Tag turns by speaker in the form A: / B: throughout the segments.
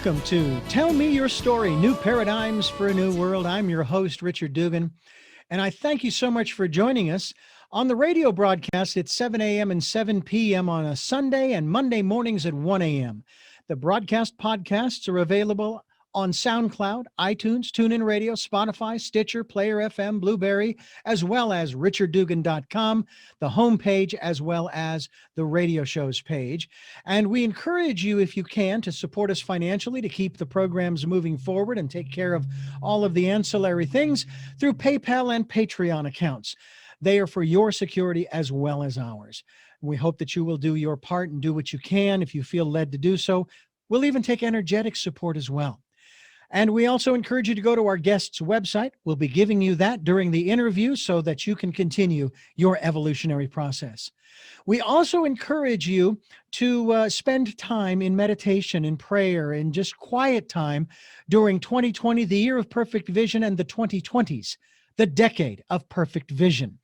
A: welcome to Tell Me Your Story, New Paradigms for a New World. I'm your host, Richard Dugan, and I thank you so much for joining us on the radio broadcast at 7 a.m. and 7 p.m. on a Sunday and Monday mornings at 1 a.m. The broadcast podcasts are available on SoundCloud, iTunes, TuneIn Radio, Spotify, Stitcher, Player FM, Blueberry, as well as richarddugan.com, the homepage, as well as the radio show's page. And we encourage you, if you can, to support us financially to keep the programs moving forward and take care of all of the ancillary things through PayPal and Patreon accounts. They are for your security as well as ours. We hope that you will do your part and do what you can if you feel led to do so. We'll even take energetic support as well. And we also encourage you to go to our guest's website. We'll be giving you that during the interview so that you can continue your evolutionary process. We also encourage you to spend time in meditation, in prayer, in just quiet time during 2020, the year of perfect vision, and the 2020s, the decade of perfect vision.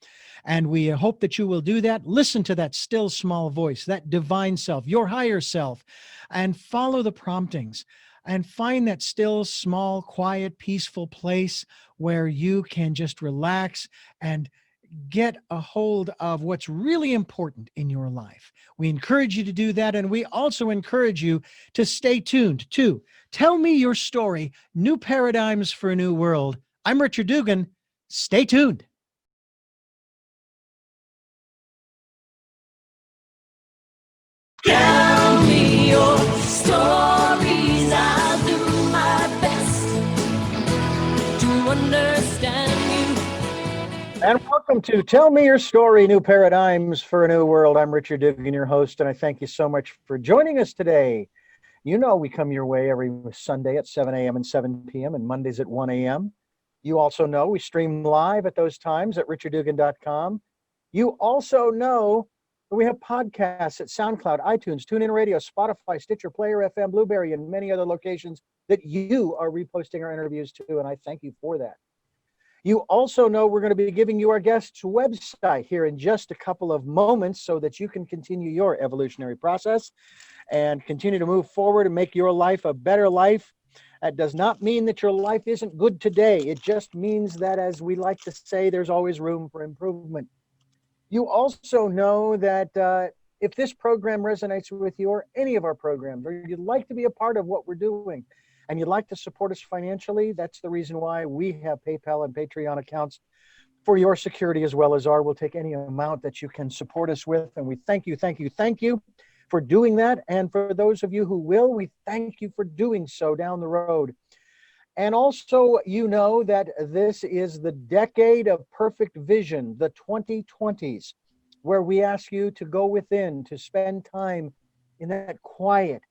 A: And we hope that you will do that. Listen to that still small voice, that divine self, your higher self, and follow the promptings. And find that still, small, quiet, peaceful place where you can just relax and get a hold of what's really important in your life. We encourage you to do that. And we also encourage you to stay tuned to Tell Me Your Story, New Paradigms for a New World. I'm Richard Dugan. Stay tuned.
B: Tell me your stories, I'll do my best to understand you.
A: And welcome to Tell Me Your Story, New Paradigms for a New World. I'm Richard Dugan, your host, and I thank you so much for joining us today. You know we come your way every Sunday at 7 a.m. and 7 p.m. and Mondays at 1 a.m. You also know we stream live at those times at richarddugan.com. You also know we have podcasts at SoundCloud, iTunes, TuneIn Radio, Spotify, Stitcher, Player FM, Blueberry, and many other locations that you are reposting our interviews to, and I thank you for that. You also know we're going to be giving you our guest's website here in just a couple of moments so that you can continue your evolutionary process and continue to move forward and make your life a better life. That does not mean that your life isn't good today. It just means that, as we like to say, there's always room for improvement. You also know that if this program resonates with you or any of our programs, or you'd like to be a part of what we're doing and you'd like to support us financially, that's the reason why we have PayPal and Patreon accounts for your security as well as ours. We'll take any amount that you can support us with. And we thank you for doing that. And for those of you who will, we thank you for doing so down the road. And also, you know that this is the decade of perfect vision, the 2020s, where we ask you to go within, to spend time in that quiet,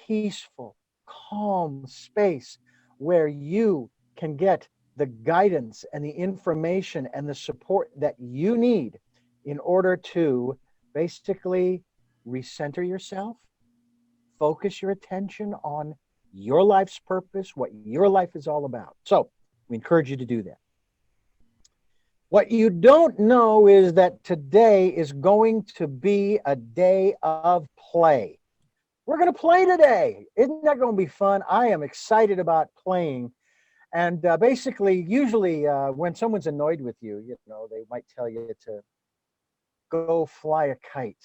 A: peaceful, calm space where you can get the guidance and the information and the support that you need in order to basically recenter yourself, focus your attention on your life's purpose, what your life is all about. So we encourage you to do that. What you don't know is that today is going to be a day of play. We're going to play today. Isn't that going to be fun? I am excited about playing. And basically, usually when someone's annoyed with you, you know, they might tell you to go fly a kite.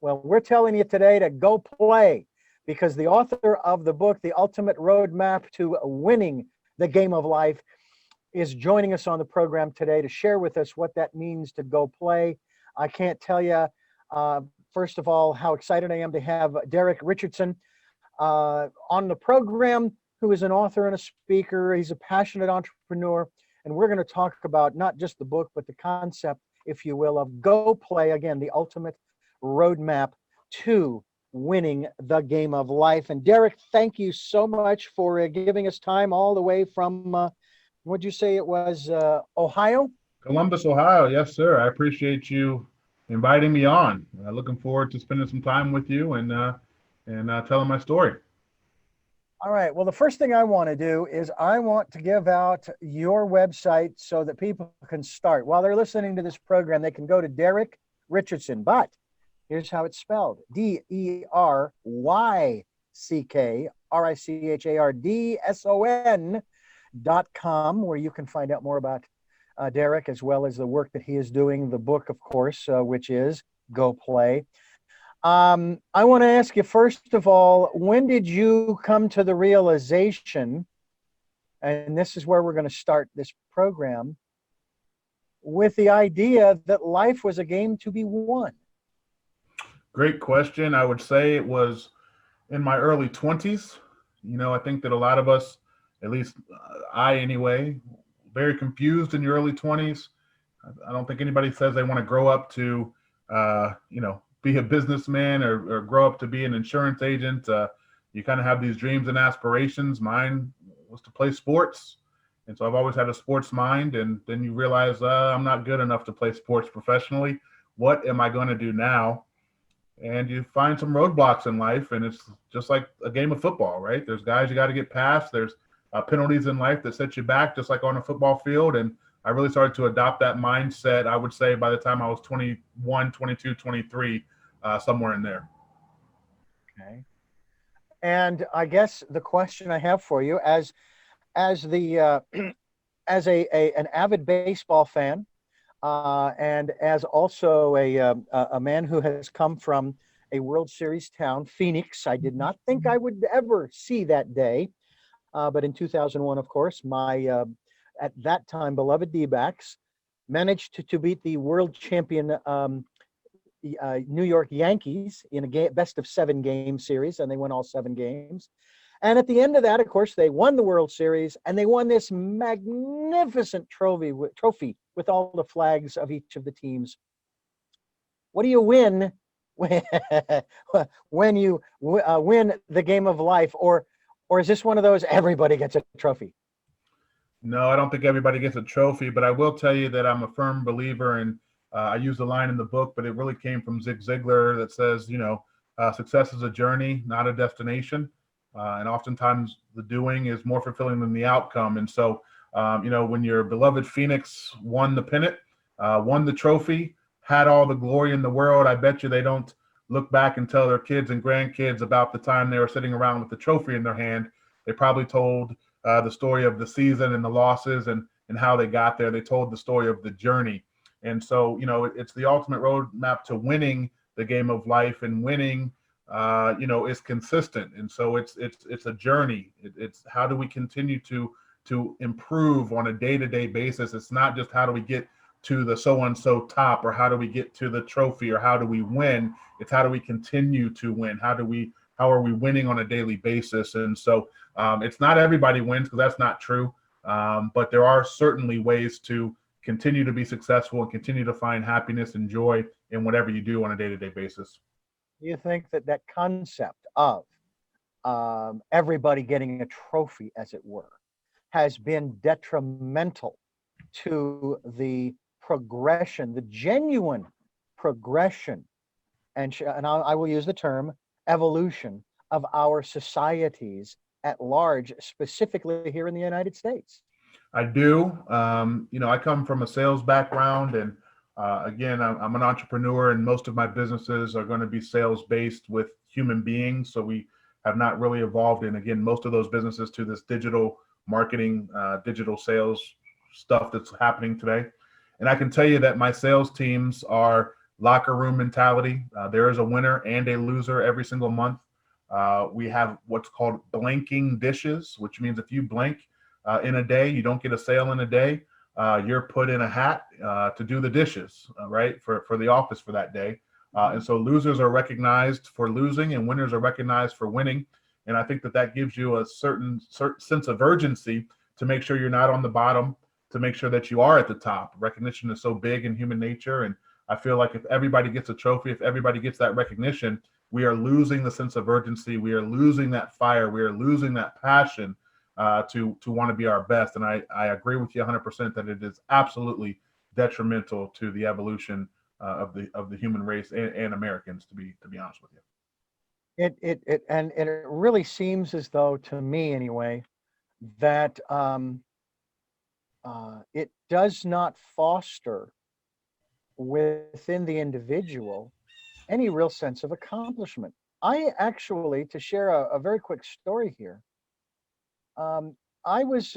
A: Well, we're telling you today to go play, because the author of the book, The Ultimate Roadmap to Winning the Game of Life, is joining us on the program today to share with us what that means to go play. I can't tell you, first of all, how excited I am to have Deryck Richardson on the program, who is an author and a speaker. He's a passionate entrepreneur, and we're going to talk about not just the book, but the concept, if you will, of go play. Again, the ultimate roadmap to winning the game of life. And Deryck, thank you so much for giving us time all the way from, what'd you say it was, Ohio?
C: Columbus, Ohio. Yes, sir. I appreciate you inviting me on. Looking forward to spending some time with you and telling my story.
A: All right. Well, the first thing I want to do is I want to give out your website so that people can start. While they're listening to this program, they can go to Deryck Richardson, but here's how it's spelled: Deryckson. DeryckSon.com, where you can find out more about Deryck, as well as the work that he is doing, the book, of course, which is Go Play. I want to ask you, first of all, when did you come to the realization, and this is where we're going to start this program, with the idea that life was a game to be won?
C: Great question. I would say it was in my early 20s. I think that a lot of us, at least I anyway, very confused in your early 20s. I don't think anybody says they want to grow up to, be a businessman or grow up to be an insurance agent. You kind of have these dreams and aspirations. Mine was to play sports. And so I've always had a sports mind. And then you realize I'm not good enough to play sports professionally. What am I going to do now? And you find some roadblocks in life, and it's just like a game of football, right? There's guys you got to get past. There's penalties in life that set you back, just like on a football field. And I really started to adopt that mindset, I would say, by the time I was 21, 22, 23, somewhere in there.
A: Okay. And I guess the question I have for you, as the as an avid baseball fan, and as also a man who has come from a World Series town, Phoenix. I did not think I would ever see that day, but in 2001, of course, my at that time beloved D-backs managed to beat the world champion New York Yankees in a best of 7 game series, and they won all 7 games. And at the end of that, of course, they won the World Series, and they won this magnificent trophy with all the flags of each of the teams. What do you win when you win the game of life? Or is this one of those everybody gets a trophy?
C: No, I don't think everybody gets a trophy, but I will tell you that I'm a firm believer in, I use the line in the book, but it really came from Zig Ziglar that says, success is a journey, not a destination. And oftentimes the doing is more fulfilling than the outcome. And so, when your beloved Phoenix won the pennant, won the trophy, had all the glory in the world, I bet you they don't look back and tell their kids and grandkids about the time they were sitting around with the trophy in their hand. They probably told the story of the season and the losses and how they got there. They told the story of the journey. And so, it's the ultimate roadmap to winning the game of life, and winning is consistent. And so it's a journey. It's how do we continue to improve on a day-to-day basis. It's not just how do we get to the so-and-so top, or how do we get to the trophy, or how do we win. It's how do we continue to win. How are we winning on a daily basis. And so it's not everybody wins, because that's not true. But there are certainly ways to continue to be successful and continue to find happiness and joy in whatever you do on a day-to-day basis.
A: You think that concept of everybody getting a trophy, as it were, has been detrimental to the progression, the genuine progression, and I will use the term evolution of our societies at large, specifically here in the United States?
C: I do. I come from a sales background, and again, I'm an entrepreneur, and most of my businesses are going to be sales based with human beings. So we have not really evolved in, again, most of those businesses to this digital marketing, digital sales stuff that's happening today. And I can tell you that my sales teams are locker room mentality. There is a winner and a loser every single month. We have what's called blanking dishes, which means if you blank in a day, you don't get a sale in a day, you're put in a hat to do the dishes, right, for the office for that day. And so losers are recognized for losing, and winners are recognized for winning. And I think that gives you a certain sense of urgency to make sure you're not on the bottom, to make sure that you are at the top. Recognition is so big in human nature. And I feel like if everybody gets a trophy, if everybody gets that recognition, we are losing the sense of urgency. We are losing that fire. We are losing that passion to want to be our best. And I agree with you 100% that it is absolutely detrimental to the evolution of the human race and Americans, to be honest with you.
A: It really seems as though, to me anyway, that it does not foster within the individual any real sense of accomplishment. I actually, to share a very quick story here, I was,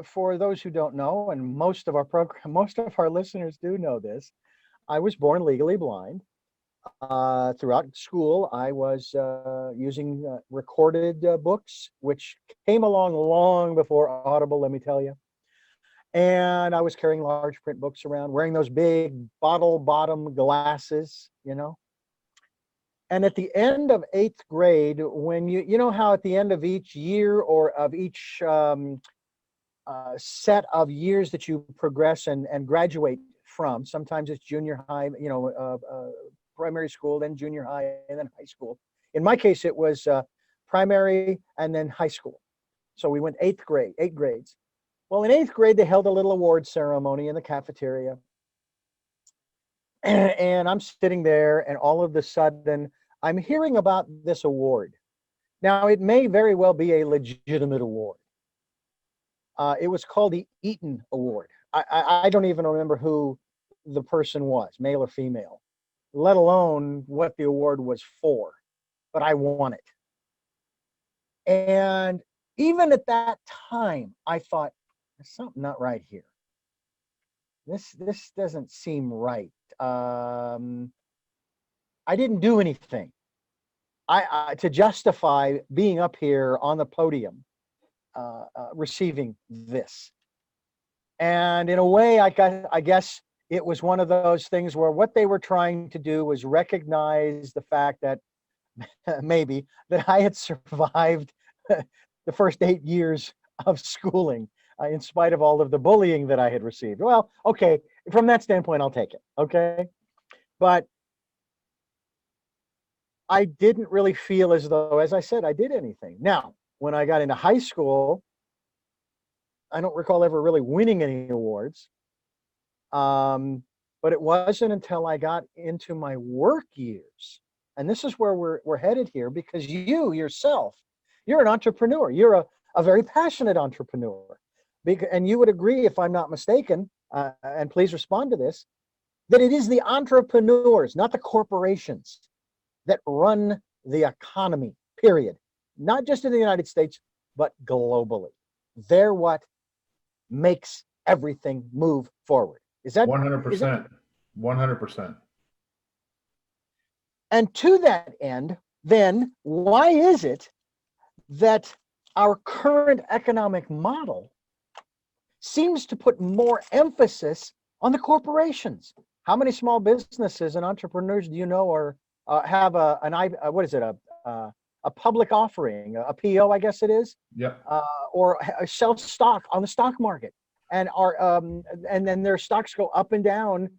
A: for those who don't know, and most of our program, most of our listeners do know this, I was born legally blind. Throughout school, I was using recorded books, which came along long before Audible, let me tell you. And I was carrying large print books around, wearing those big bottle bottom glasses, you know. And at the end of eighth grade, when you know how at the end of each year or of each set of years that you progress and graduate from, sometimes it's junior high, primary school, then junior high, and then high school. In my case, it was primary and then high school. So we went eighth grade, 8 grades. Well, in eighth grade, they held a little award ceremony in the cafeteria. And I'm sitting there, and all of a sudden, I'm hearing about this award. Now, it may very well be a legitimate award. It was called the Eaton Award. I don't even remember who the person was, male or female, let alone what the award was for, but I won it. And even at that time, I thought, there's something not right here. This doesn't seem right. I didn't do anything to justify being up here on the podium, receiving this. And in a way, I guess it was one of those things where what they were trying to do was recognize the fact that maybe that I had survived the first 8 years of schooling, in spite of all of the bullying that I had received. Well, okay, from that standpoint, I'll take it. Okay. But I didn't really feel as though, as I said, I did anything. Now, when I got into high school, I don't recall ever really winning any awards. But it wasn't until I got into my work years, and this is where we're headed here, because you yourself, you're an entrepreneur. You're a very passionate entrepreneur. And you would agree, if I'm not mistaken, and please respond to this, that it is the entrepreneurs, not the corporations, that run the economy, period. Not just in the United States, but globally. They're what makes everything move forward. Is that
C: 100%? 100%.
A: And to that end, then why is it that our current economic model seems to put more emphasis on the corporations? How many small businesses and entrepreneurs do you know are have a public offering, a PO, I guess it is,
C: Yep.
A: or sell stock on the stock market, and and then their stocks go up and down,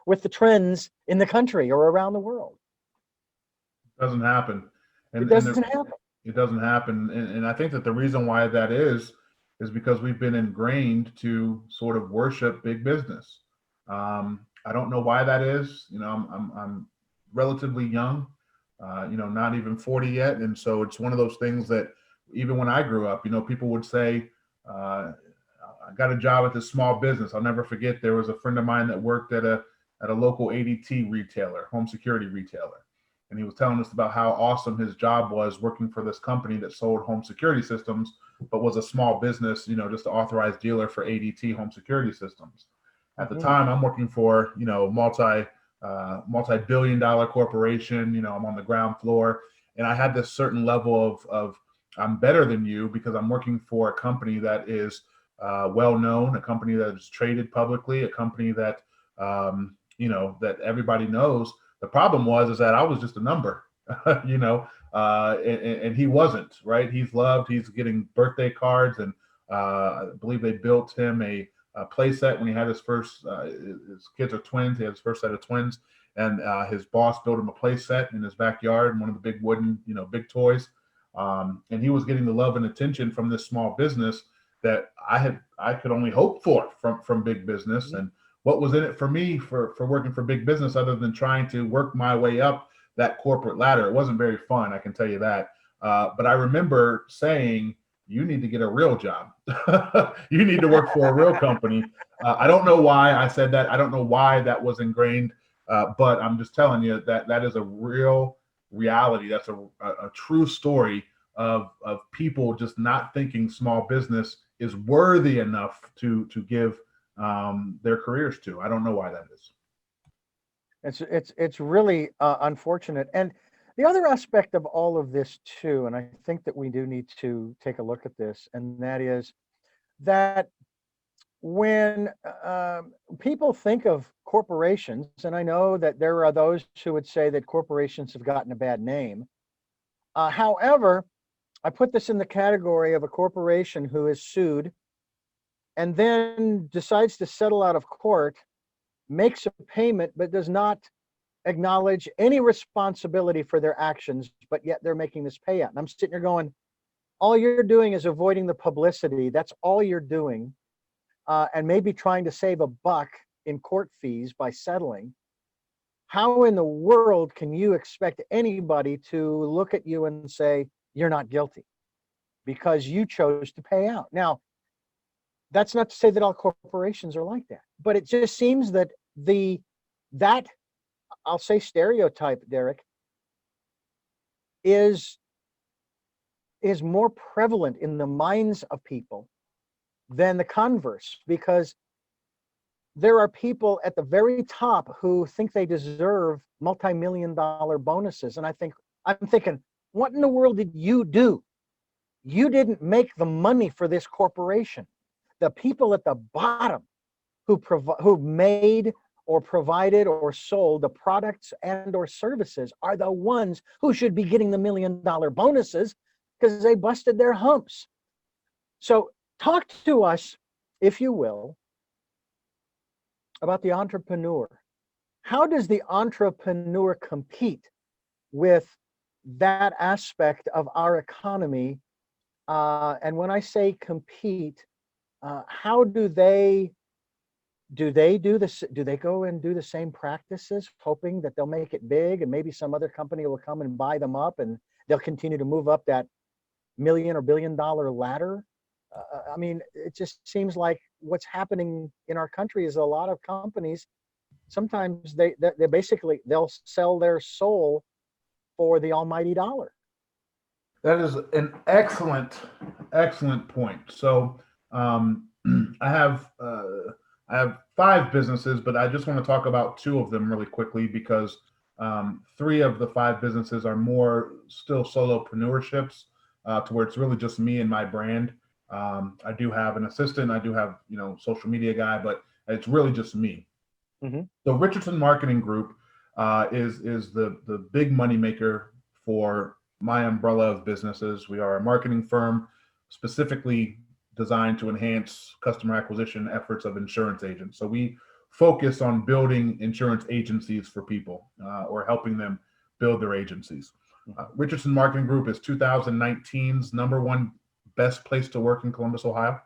A: with the trends in the country or around the world?
C: It doesn't happen.
A: It doesn't happen.
C: It doesn't happen. And I think that the reason why that is because we've been ingrained to sort of worship big business. I don't know why that is. I'm relatively young, not even 40 yet. And so it's one of those things that even when I grew up, people would say, I got a job at this small business. I'll never forget, there was a friend of mine that worked at a local ADT retailer, home security retailer. And he was telling us about how awesome his job was working for this company that sold home security systems, but was a small business, just an authorized dealer for ADT home security systems. At the time, I'm working for, multi-billion-dollar corporation. I'm on the ground floor, and I had this certain level of I'm better than you because I'm working for a company that is well known, a company that is traded publicly, a company that that everybody knows. The problem is that I was just a number, and he wasn't, right? He's loved. He's getting birthday cards, and I believe they built him a play set when he had his first. His kids are twins. He had his first set of twins, and his boss built him a play set in his backyard, one of the big wooden, big toys. And he was getting the love and attention from this small business that I could only hope for from big business. And what was in it for me for working for big business, other than trying to work my way up that corporate ladder? It wasn't very fun, I can tell you that. But I remember saying, you need to get a real job. You need to work for a real company. I don't know why I said that. I don't know why that was ingrained. But I'm just telling you that is a real reality. That's a true story of people just not thinking small business is worthy enough to give their careers to. I don't know why that is.
A: It's really unfortunate. And the other aspect of all of this too, and I think that we do need to take a look at this, and that is that when people think of corporations, and I know that there are those who would say that corporations have gotten a bad name. However, I put this in the category of a corporation who is sued and then decides to settle out of court, makes a payment, but does not acknowledge any responsibility for their actions, but yet they're making this payout. And I'm sitting here going, all you're doing is avoiding the publicity. That's all you're doing. And maybe trying to save a buck in court fees by settling. How in the world can you expect anybody to look at you and say, you're not guilty because you chose to pay out? Now, that's not to say that all corporations are like that, but it just seems that that I'll say stereotype, Deryck, is more prevalent in the minds of people than the converse, because there are people at the very top who think they deserve multi-million-dollar bonuses. And I'm thinking, what in the world did you do? You didn't make the money for this corporation. The people at the bottom who made or provided or sold the products and or services are the ones who should be getting the $1 million bonuses because they busted their humps. So talk to us, if you will, about the entrepreneur. How does the entrepreneur compete with that aspect of our economy? And when I say compete, how do they do this? Do they go and do the same practices, hoping that they'll make it big and maybe some other company will come and buy them up and they'll continue to move up that million or $1 billion ladder? I mean, it just seems like what's happening in our country is a lot of companies, sometimes they basically, they'll sell their soul for the almighty dollar.
C: That is an excellent point. So I have 5 businesses, but I just want to talk about 2 of them really quickly because 3 of the 5 businesses are more still solopreneurships, to where it's really just me and my brand. I do have an assistant. I do have, social media guy, but it's really just me.
A: Mm-hmm.
C: So Richardson Marketing Group is the big money maker for my umbrella of businesses. We are a marketing firm specifically designed to enhance customer acquisition efforts of insurance agents. So we focus on building insurance agencies for people or helping them build their agencies. Richardson Marketing Group is 2019's #1 best place to work in Columbus, Ohio.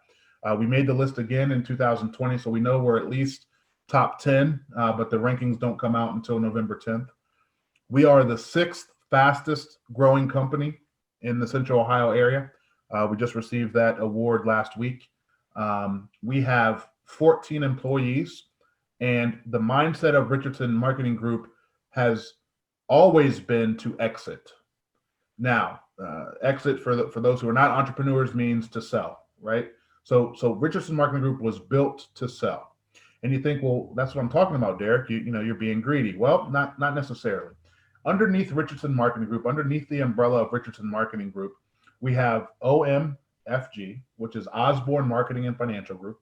C: We made the list again in 2020, so we know we're at least top 10, but the rankings don't come out until November 10th. We are the 6th fastest growing company in the Central Ohio area. We just received that award last week. We have 14 employees, and the mindset of Richardson Marketing Group has always been to exit. Now, exit for those who are not entrepreneurs means to sell, right? So Richardson Marketing Group was built to sell. And you think, well, that's what I'm talking about, Deryck. You're being greedy. Well, not necessarily. Underneath Richardson Marketing Group, underneath the umbrella of Richardson Marketing Group, we have OMFG, which is Osborne Marketing and Financial Group,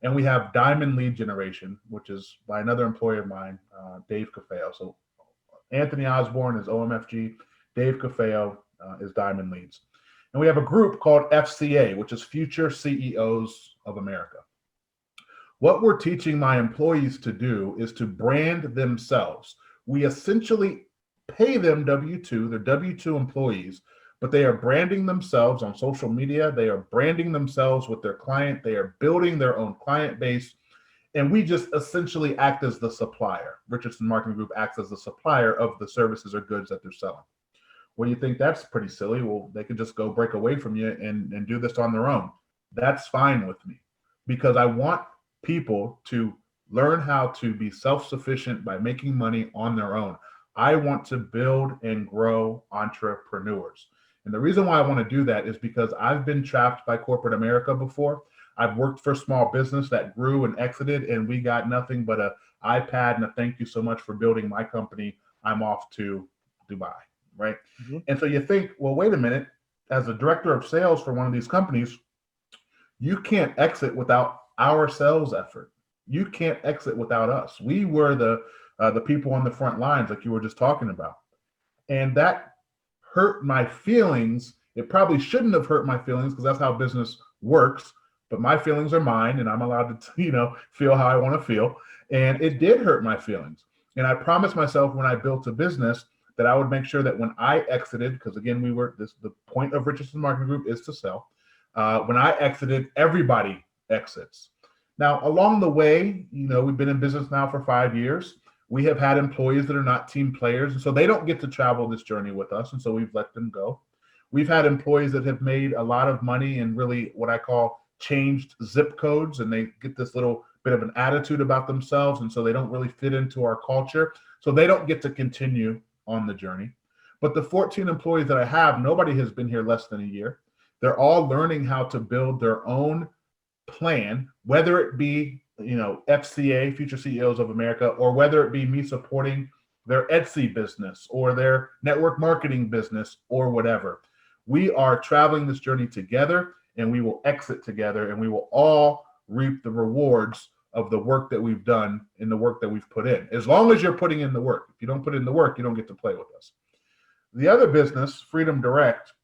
C: and we have Diamond Lead Generation, which is by another employee of mine, Dave Cafeo. So Anthony Osborne is OMFG, Dave Cafeo is Diamond Leads. And we have a group called FCA, which is Future CEOs of America. What we're teaching my employees to do is to brand themselves. We essentially pay them W-2, they're W-2 employees, but they are branding themselves on social media. They are branding themselves with their client. They are building their own client base. And we just essentially act as the supplier. Richardson Marketing Group acts as the supplier of the services or goods that they're selling. Well, you think that's pretty silly. Well, they could just go break away from you and do this on their own. That's fine with me because I want people to learn how to be self-sufficient by making money on their own. I want to build and grow entrepreneurs. And the reason why I want to do that is because I've been trapped by corporate America before. I've worked for small business that grew and exited, and we got nothing but a iPad and a thank you so much for building my company. I'm off to Dubai, right?
A: Mhm.
C: And so you think, well, wait a minute, as a director of sales for one of these companies, you can't exit without our sales effort. You can't exit without us. We were the people on the front lines, like you were just talking about, and that hurt my feelings. It probably shouldn't have hurt my feelings because that's how business works. But my feelings are mine, and I'm allowed to, feel how I want to feel. And it did hurt my feelings. And I promised myself when I built a business that I would make sure that when I exited, because again, the point of Richardson Marketing Group is to sell. When I exited, everybody exits. Now, along the way, we've been in business now for 5 years. We have had employees that are not team players, and so they don't get to travel this journey with us, and so we've let them go. We've had employees that have made a lot of money and really what I call changed zip codes, and they get this little bit of an attitude about themselves, and so they don't really fit into our culture. So they don't get to continue on the journey. But the 14 employees that I have, nobody has been here less than a year. They're all learning how to build their own plan, whether it be, FCA, Future CEOs of America, or whether it be me supporting their Etsy business or their network marketing business or whatever. We are traveling this journey together, and we will exit together, and we will all reap the rewards of the work that we've done and the work that we've put in. As long as you're putting in the work. If you don't put in the work, you don't get to play with us. The other business, Freedom Direct,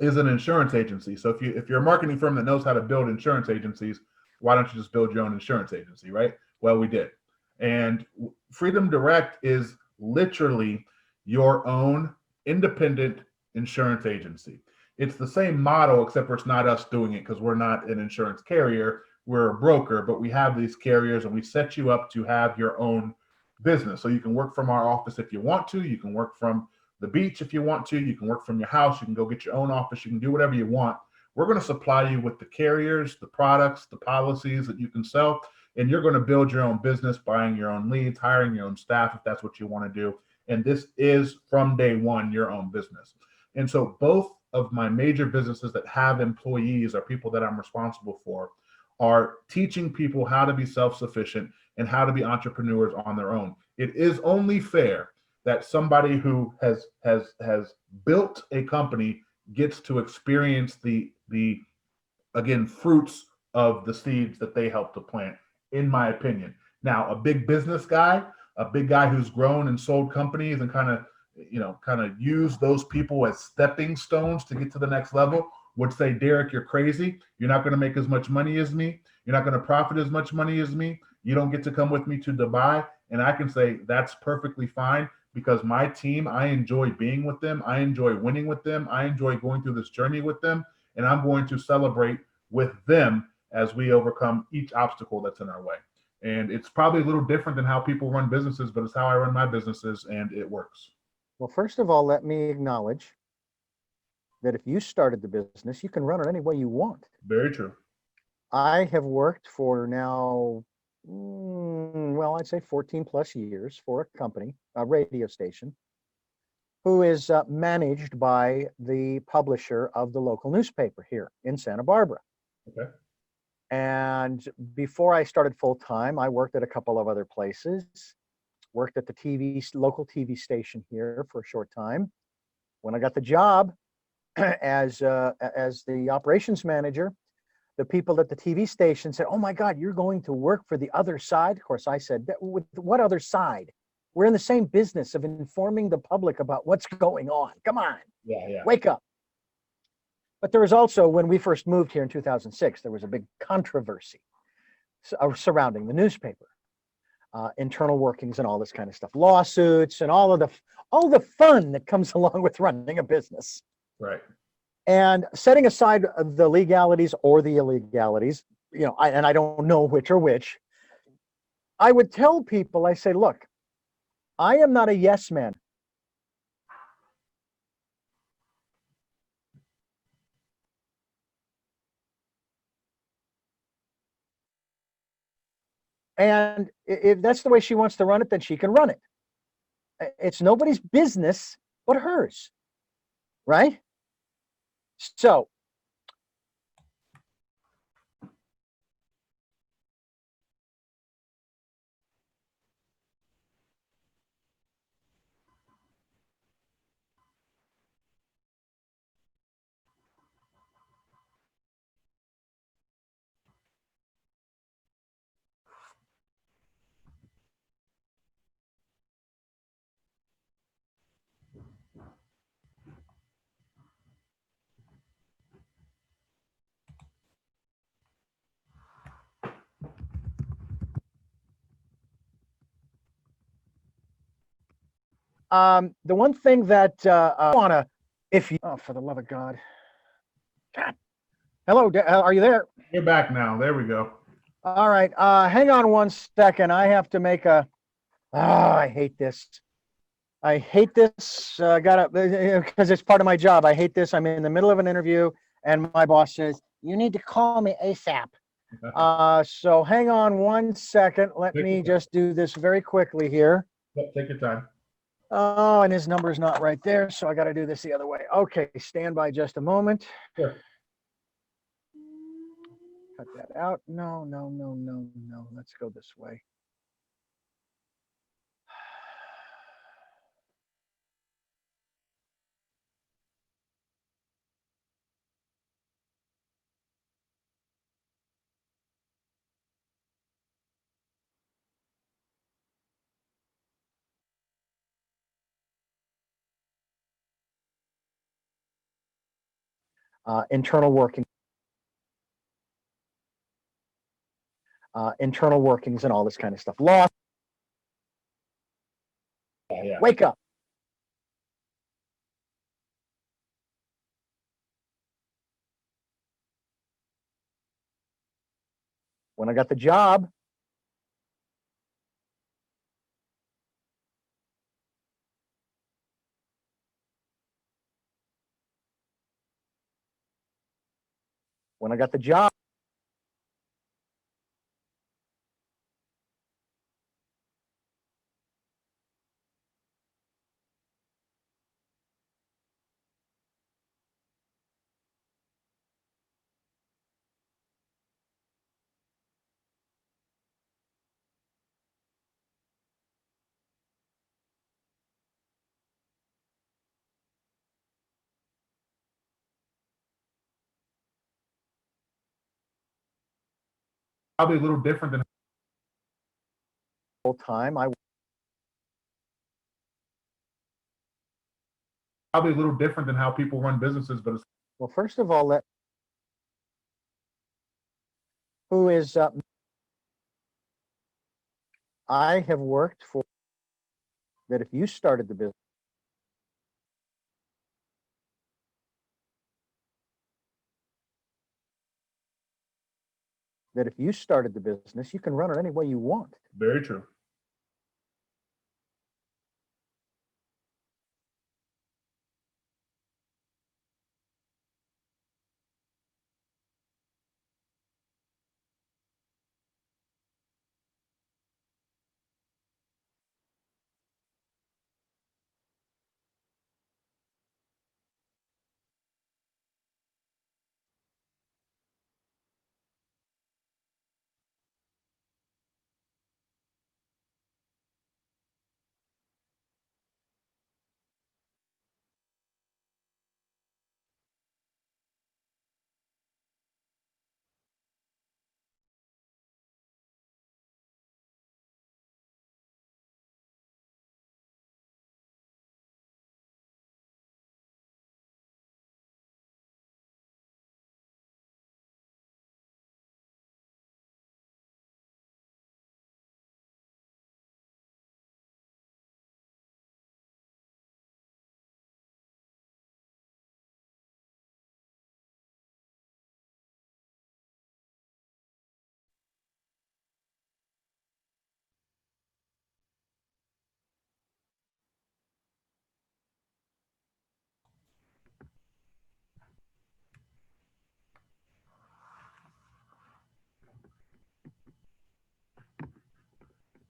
C: is an insurance agency. So if you're a marketing firm that knows how to build insurance agencies, why don't you just build your own insurance agency, right? Well, we did. And Freedom Direct is literally your own independent insurance agency. It's the same model, except for it's not us doing it because we're not an insurance carrier. We're a broker, but we have these carriers and we set you up to have your own business. So you can work from our office if you want to. You can work from the beach if you want to. You can work from your house. You can go get your own office. You can do whatever you want. We're going to supply you with the carriers, the products, the policies that you can sell, and you're going to build your own business, buying your own leads, hiring your own staff if that's what you want to do. And this is from day one your own business. And so both of my major businesses that have employees or people that I'm responsible for are teaching people how to be self-sufficient and how to be entrepreneurs on their own. It is only fair that somebody who has built a company gets to experience the again fruits of the seeds that they helped to plant, in my opinion. Now, a big business guy, a big guy who's grown and sold companies and kind of use those people as stepping stones to get to the next level would say, Deryck, you're crazy. You're not going to make as much money as me. You're not going to profit as much money as me. You don't get to come with me to Dubai. And I can say that's perfectly fine, because my team, I enjoy being with them. I enjoy winning with them. I enjoy going through this journey with them. And I'm going to celebrate with them as we overcome each obstacle that's in our way. And it's probably a little different than how people run businesses, but it's how I run my businesses, and it works.
A: Well, first of all, let me acknowledge that if you started the business, you can run it any way you want.
C: Very true.
A: I have worked for now, I'd say 14 plus years for a company, a radio station, who is managed by the publisher of the local newspaper here in Santa Barbara.
C: Okay.
A: And before I started full time, I worked at a couple of other places, worked at the local TV station here for a short time. When I got the job as the operations manager, the people at the TV station said, "Oh my God, you're going to work for the other side?" Of course, I said, "What other side? We're in the same business of informing the public about what's going on. Come on,
C: Yeah.
A: wake up." But there was also, when we first moved here in 2006, there was a big controversy surrounding the newspaper, internal workings and all this kind of stuff, lawsuits and all the fun that comes along with running a business.
C: Right.
A: And setting aside the legalities or the illegalities, and I don't know which are which, I would tell people, I say, look, I am not a yes man. And if that's the way she wants to run it, then she can run it. It's nobody's business but hers, right? So the one thing that I want to, if you, oh, for the love of God. God. Hello, are you there?
C: You're back now. There we go.
A: All right. Hang on one second. I have to make a, I hate this. I hate this. Because it's part of my job. I hate this. I'm in the middle of an interview and my boss says, you need to call me ASAP. So hang on one second. Let me just do this very quickly here.
C: Yep, take your time.
A: Oh, and his number's not right there, so I got to do this the other way. Okay, stand by just a moment.
C: Sure.
A: Cut that out. No. Let's go this way. Internal working. Internal workings and all this kind of stuff. Law.
C: Yeah.
A: Wake up. When I got the job, when I got the job,
C: Probably a little different than
A: full time, I
C: probably a little different than how people run businesses, but it's
A: well, first of all, who is I have worked for that. If you started the business, you can run it any way you want.
C: very true.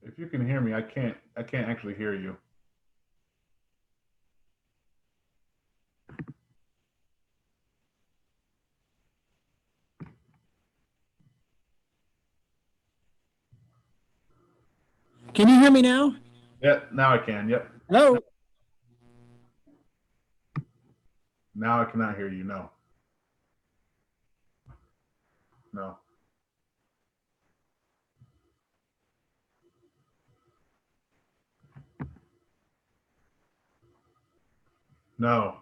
C: If you can hear me, I can't actually hear you.
D: Can you hear me now?
C: Yeah, now I can. Yep.
D: Hello?
C: Now I cannot hear you. No. No. No.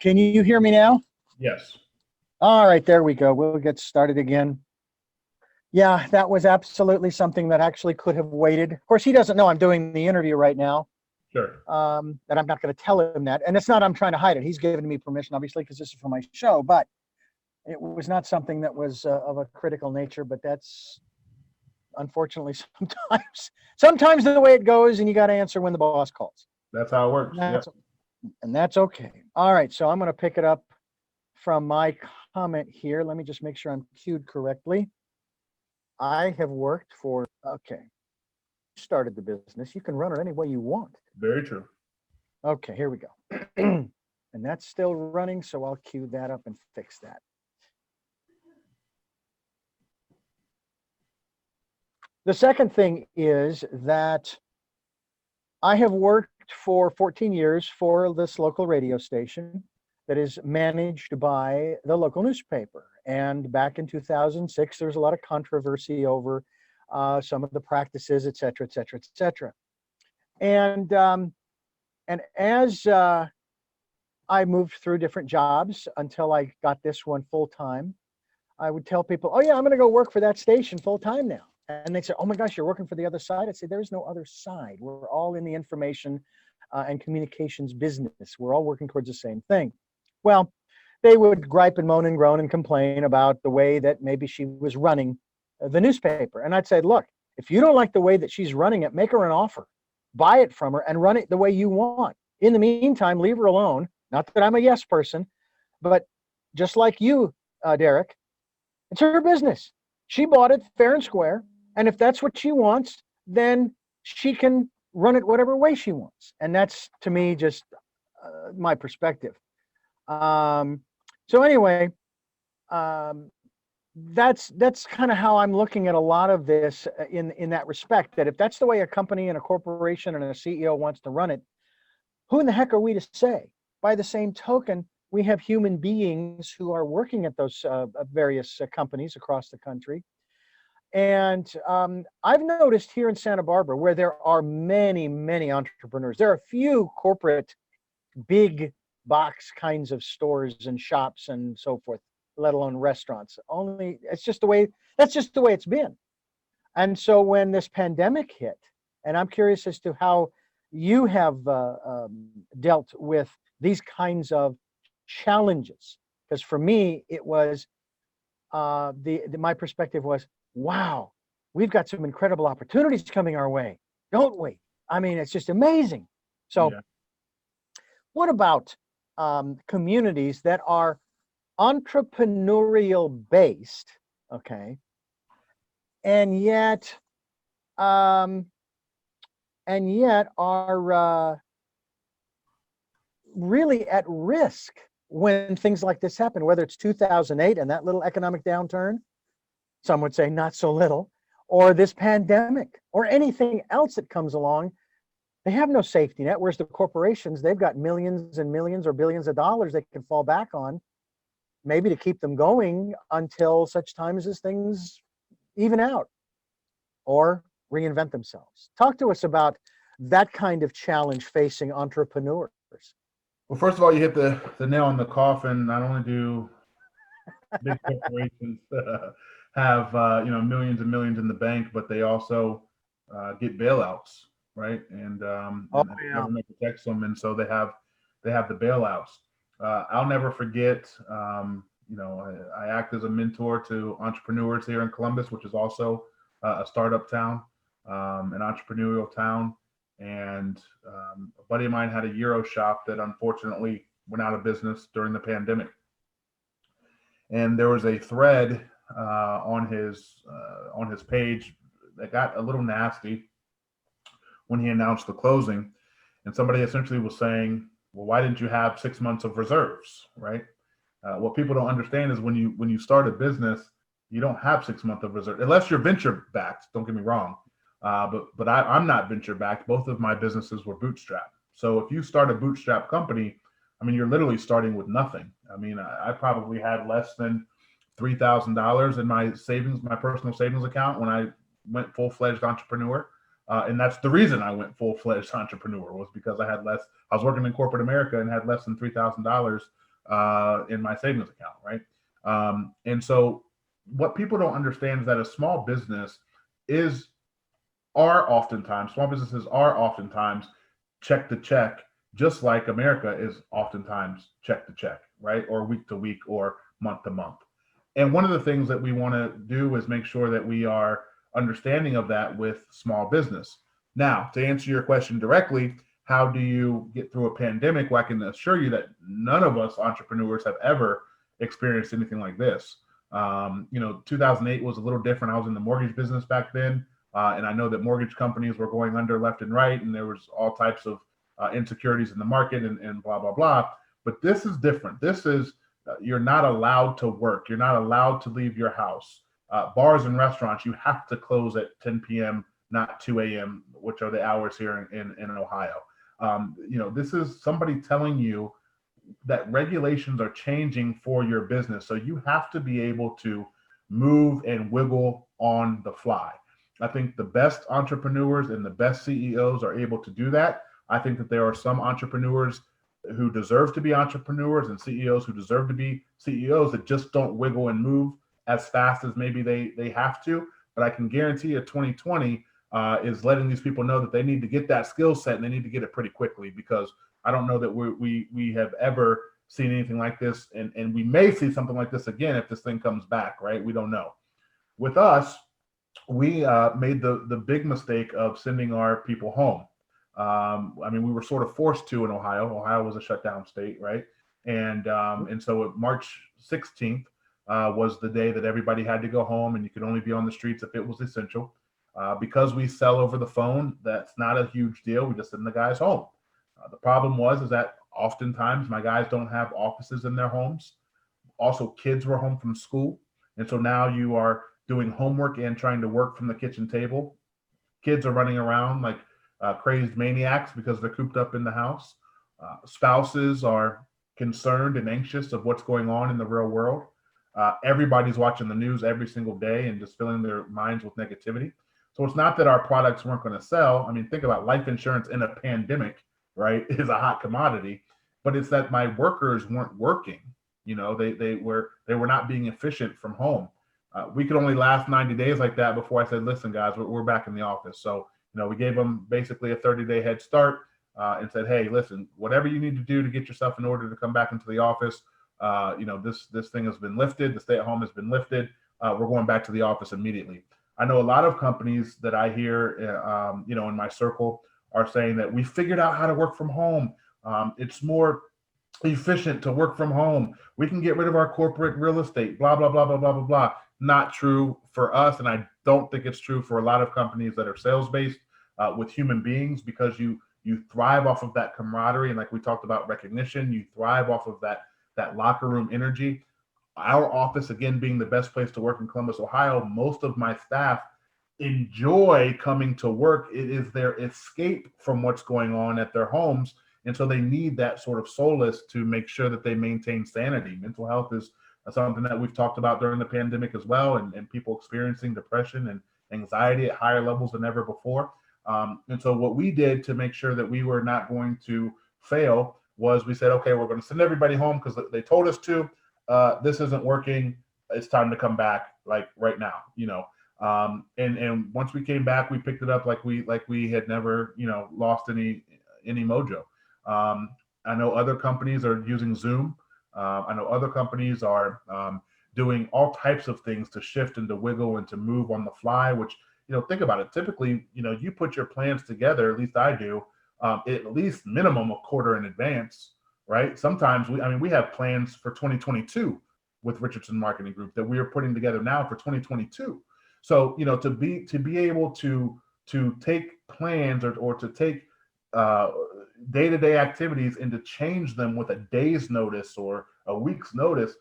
A: Can you hear me now?
C: Yes.
A: All right, there we go. We'll get started again. Yeah, that was absolutely something that actually could have waited. Of course, he doesn't know I'm doing the interview right now,
C: Sure.
A: and I'm not going to tell him that. And it's not I'm trying to hide it. He's given me permission, obviously, because this is for my show. But it was not something that was of a critical nature. But that's unfortunately sometimes the way it goes, and you got to answer when the boss calls.
C: That's how it works. Yep.
A: And that's okay. All right, so I'm going to pick it up from my comment here. Let me just make sure I'm cued correctly. I have worked for, okay, started the business. You can run it any way you want.
C: Very true.
A: Okay, here we go. And that's still running, so I'll cue that up and fix that. The second thing is that I have worked for 14 years for this local radio station that is managed by the local newspaper. And back in 2006, there was a lot of controversy over some of the practices, et cetera, et cetera, et cetera. And as I moved through different jobs until I got this one full time, I would tell people, oh yeah, I'm going to go work for that station full time now. And they'd say, oh my gosh, you're working for the other side? I'd say, there's no other side. We're all in the information and communications business. We're all working towards the same thing. Well, they would gripe and moan and groan and complain about the way that maybe she was running the newspaper. And I'd say, look, if you don't like the way that she's running it, make her an offer, buy it from her and run it the way you want. In the meantime, leave her alone. Not that I'm a yes person, but just like you, Deryck, it's her business. She bought it fair and square. And if that's what she wants, then she can run it whatever way she wants. And that's, to me, just my perspective. So anyway, that's kind of how I'm looking at a lot of this in that respect, that if that's the way a company and a corporation and a CEO wants to run it, who in the heck are we to say? By the same token, we have human beings who are working at those various companies across the country. And I've noticed here in Santa Barbara, where there are many, many entrepreneurs, there are few corporate big box kinds of stores and shops and so forth, let alone restaurants. Only that's just the way it's been. And so when this pandemic hit, and I'm curious as to how you have dealt with these kinds of challenges, because for me it was my perspective was, wow, we've got some incredible opportunities coming our way, don't we? I mean, it's just amazing. So yeah. What about communities that are entrepreneurial based, okay, and yet are really at risk when things like this happen, whether it's 2008 and that little economic downturn, some would say not so little, or this pandemic, or anything else that comes along. They have no safety net, whereas the corporations, they've got millions and millions or billions of dollars they can fall back on, maybe to keep them going until such times as things even out or reinvent themselves. Talk to us about that kind of challenge facing entrepreneurs.
C: Well, first of all, you hit the nail on the coffin. Not only do big corporations have millions and millions in the bank, but they also get bailouts, right? And the government protects them, and so they have the bailouts. I'll never forget. I act as a mentor to entrepreneurs here in Columbus, which is also a startup town, an entrepreneurial town. And a buddy of mine had a Euro shop that unfortunately went out of business during the pandemic. And there was a thread on his page that got a little nasty when he announced the closing. And somebody essentially was saying, well, why didn't you have 6 months of reserves, right? What people don't understand is when you start a business, you don't have 6 months of reserve unless you're venture backed. Don't get me wrong, but I'm not venture backed. Both of my businesses were bootstrapped. So if you start a bootstrap company, I mean, you're literally starting with nothing. I mean, I probably had less than $3,000 in my savings, my personal savings account when I went full-fledged entrepreneur. And that's the reason I went full-fledged entrepreneur, was because I was working in corporate America and had less than $3,000 in my savings account, right? And so what people don't understand is that a small businesses are oftentimes check to check, just like America is oftentimes check to check, right? Or week to week or month to month. And one of the things that we want to do is make sure that we are understanding of that with small business. Now, to answer your question directly, how do you get through a pandemic? Well, I can assure you that none of us entrepreneurs have ever experienced anything like this. 2008 was a little different. I was in the mortgage business back then, and I know that mortgage companies were going under left and right, and there was all types of insecurities in the market and blah, blah, blah. But this is different. This is, you're not allowed to work. You're not allowed to leave your house. Bars and restaurants, you have to close at 10 p.m., not 2 a.m., which are the hours here in Ohio. This is somebody telling you that regulations are changing for your business. So you have to be able to move and wiggle on the fly. I think the best entrepreneurs and the best CEOs are able to do that. I think that there are some entrepreneurs who deserve to be entrepreneurs and CEOs who deserve to be CEOs that just don't wiggle and move as fast as maybe they have to. But I can guarantee you 2020 is letting these people know that they need to get that skill set, and they need to get it pretty quickly, because I don't know that we have ever seen anything like this. And we may see something like this again if this thing comes back, right? We don't know. With us, we made the big mistake of sending our people home. We were sort of forced to in Ohio. Ohio was a shutdown state, right? And so March 16th was the day that everybody had to go home, and you could only be on the streets if it was essential. Because we sell over the phone, that's not a huge deal. We just send the guys home. The problem is that oftentimes my guys don't have offices in their homes. Also, kids were home from school. And so now you are doing homework and trying to work from the kitchen table. Kids are running around like crazed maniacs because they're cooped up in the house. Spouses are concerned and anxious of what's going on in the real world. Everybody's watching the news every single day and just filling their minds with negativity. So it's not that our products weren't going to sell. I mean, think about life insurance in a pandemic, right? Is a hot commodity, but it's that my workers weren't working. They were not being efficient from home. We could only last 90 days like that before I said, listen, guys, we're back in the office. So, we gave them basically a 30-day head start and said, hey, listen, whatever you need to do to get yourself in order to come back into the office, this thing has been lifted. The stay-at-home has been lifted. We're going back to the office immediately. I know a lot of companies that I hear, in my circle are saying that we figured out how to work from home. It's more efficient to work from home. We can get rid of our corporate real estate, blah, blah, blah, blah, blah, blah, blah. Not true for us. And I don't think it's true for a lot of companies that are sales-based with human beings, because you thrive off of that camaraderie. And like we talked about recognition, you thrive off of that locker room energy. Our office, again, being the best place to work in Columbus, Ohio, most of my staff enjoy coming to work. It is their escape from what's going on at their homes. And so they need that sort of solace to make sure that they maintain sanity. Mental health is something that we've talked about during the pandemic as well, and people experiencing depression and anxiety at higher levels than ever before. And so what we did to make sure that we were not going to fail was we said, okay, we're going to send everybody home because they told us to. This isn't working. It's time to come back, like right now, and once we came back, we picked it up like we had never, lost any mojo. I know other companies are using Zoom. I know other companies are doing all types of things to shift and to wiggle and to move on the fly, which think about it. Typically, you put your plans together, at least I do, at least minimum a quarter in advance, right? Sometimes we have plans for 2022 with Richardson Marketing Group that we are putting together now for 2022. So, to be able to take plans or to take day-to-day activities and to change them with a day's notice or a week's notice,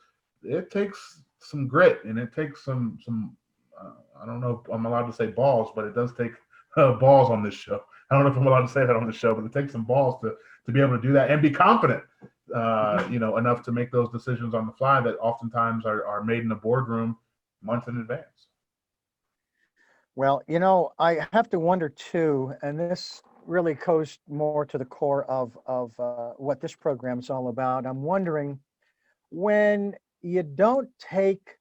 C: it takes some grit, and it takes some I don't know if I'm allowed to say balls, but it does take balls on this show. I don't know if I'm allowed to say that on the show, but it takes some balls to be able to do that and be confident, enough to make those decisions on the fly that oftentimes are made in a boardroom months in advance.
A: Well, I have to wonder too, and this really goes more to the core of what this program is all about. I'm wondering, when you don't take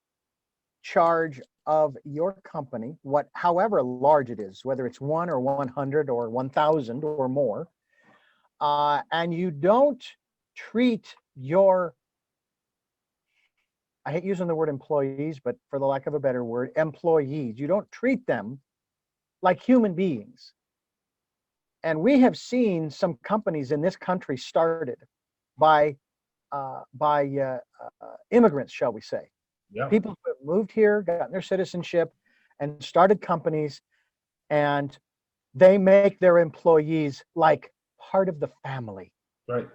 A: charge of your company, however large it is, whether it's 1 or 100 or 1,000 or more, and you don't treat your, I hate using the word employees, but for the lack of a better word, employees, you don't treat them like human beings. And we have seen some companies in this country started by immigrants, shall we say.
C: Yeah.
A: People who have moved here, gotten their citizenship, and started companies, and they make their employees like part of the family.
C: Right.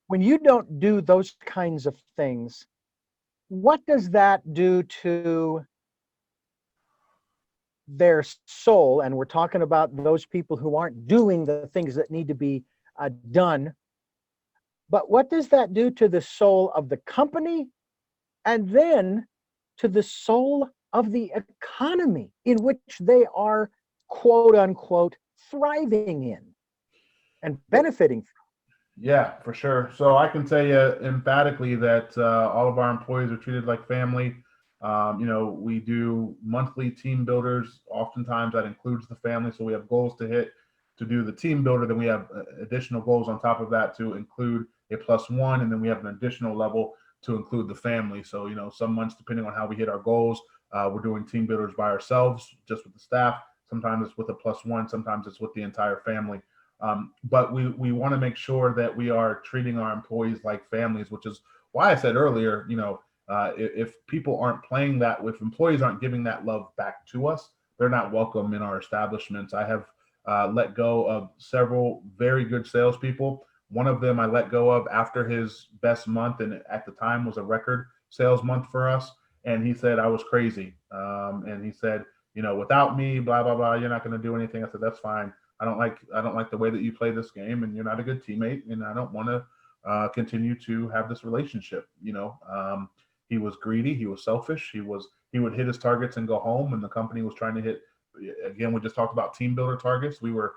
A: When you don't do those kinds of things, what does that do to their soul? And we're talking about those people who aren't doing the things that need to be done. But what does that do to the soul of the company, and then to the soul of the economy in which they are, quote unquote, thriving in and benefiting from?
C: Yeah, for sure. So I can tell you emphatically that all of our employees are treated like family. We do monthly team builders. Oftentimes that includes the family. So we have goals to hit to do the team builder. Then we have additional goals on top of that to include a +1. And then we have an additional level to include the family. So, some months, depending on how we hit our goals, we're doing team builders by ourselves, just with the staff. Sometimes it's with a +1. Sometimes it's with the entire family. But we want to make sure that we are treating our employees like families, which is why I said earlier, if people aren't playing that, if employees aren't giving that love back to us, they're not welcome in our establishments. I have let go of several very good salespeople. One of them I let go of after his best month, and at the time was a record sales month for us. And he said I was crazy. And he said, without me, blah blah blah, you're not going to do anything. I said, that's fine. I don't like the way that you play this game, and you're not a good teammate, and I don't want to continue to have this relationship. He was greedy, he was selfish, he would hit his targets and go home, and the company was trying to hit. Again, we just talked about team builder targets. We were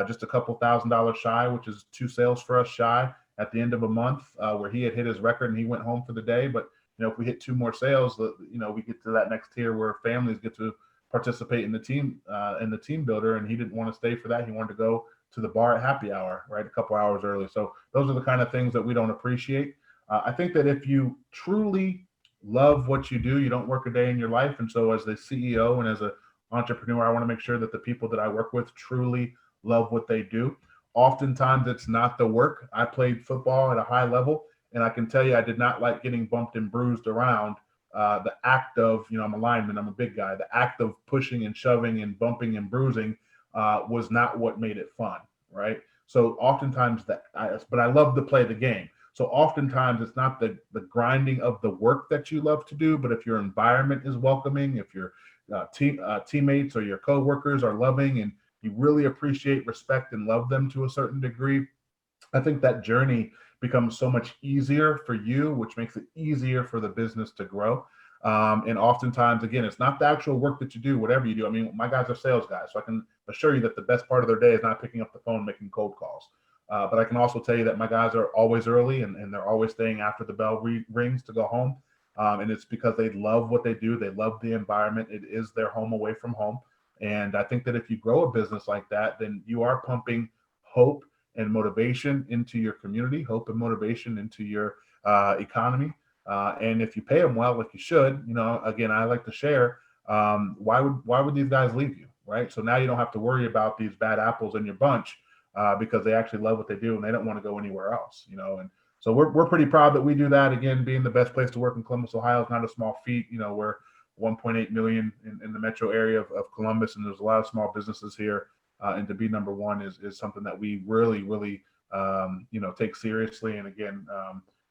C: just a couple $1,000s shy, which is 2 sales for us shy at the end of a month, where he had hit his record and he went home for the day. But if we hit 2 more sales, we get to that next tier where families get to participate in the team builder, and he didn't want to stay for that. He wanted to go to the bar at happy hour, right, a couple hours early. So those are the kind of things that we don't appreciate. I think that if you truly love what you do, you don't work a day in your life. And so as the CEO and as an entrepreneur, I want to make sure that the people that I work with truly love what they do. Oftentimes it's not the work. I played football at a high level, and I can tell you I did not like getting bumped and bruised around. The act of, I'm a lineman, I'm a big guy. The act of pushing and shoving and bumping and bruising was not what made it fun, right? So oftentimes but I love to play the game. So oftentimes it's not the grinding of the work that you love to do, but if your environment is welcoming, if your teammates or your coworkers are loving, and you really appreciate, respect, and love them to a certain degree, I think that journey becomes so much easier for you, which makes it easier for the business to grow. And oftentimes, again, it's not the actual work that you do, whatever you do. I mean, my guys are sales guys, so I can assure you that the best part of their day is not picking up the phone, making cold calls. But I can also tell you that my guys are always early, and they're always staying after the bell rings to go home. And it's because they love what they do. They love the environment. It is their home away from home. And I think that if you grow a business like that, then you are pumping hope and motivation into your community, hope and motivation into your economy. And if you pay them well, like you should, again, I like to share, why would these guys leave you? right? So now you don't have to worry about these bad apples in your bunch because they actually love what they do and they don't want to go anywhere else, And so we're pretty proud that we do that. Again, being the best place to work in Columbus, Ohio is not a small feat. We're 1.8 million in the metro area of Columbus, and there's a lot of small businesses here. And to be number one is something that we really, really, take seriously. And again,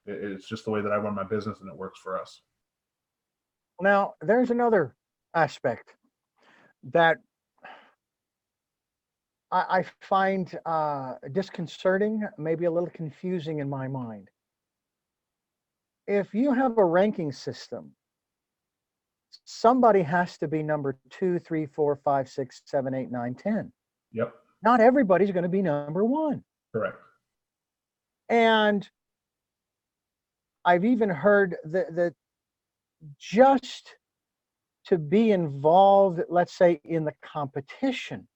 C: it's just the way that I run my business, and it works for us.
A: Now, there's another aspect that I find disconcerting, maybe a little confusing in my mind. If you have a ranking system, somebody has to be number 2, 3, 4, 5, 6, 7, 8, 9, 10.
C: Yep.
A: Not everybody's going to be number one.
C: Correct.
A: And I've even heard that just to be involved, let's say, in the competition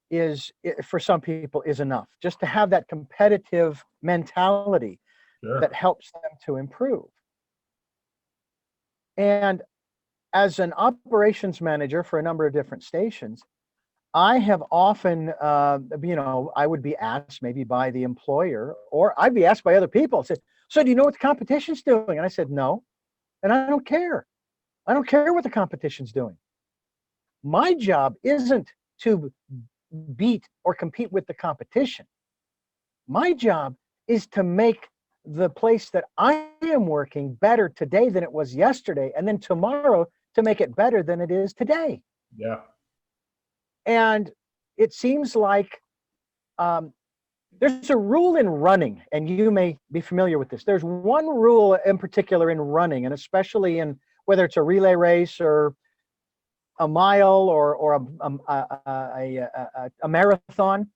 A: is, for some people, is enough. Just to have that competitive mentality that helps them to improve. And as an operations manager for a number of different stations, I have often, I would be asked maybe by the employer, or I'd be asked by other people, said, so do you know what the competition's doing? And I said, no, and I don't care. I don't care what the competition's doing. My job isn't to beat or compete with the competition. My job is to make the place that I am working better today than it was yesterday, and then tomorrow to make it better than it is today.
C: Yeah.
A: And it seems like there's a rule in running, and you may be familiar with this. There's one rule in particular in running, and especially in whether it's a relay race or a mile or a marathon.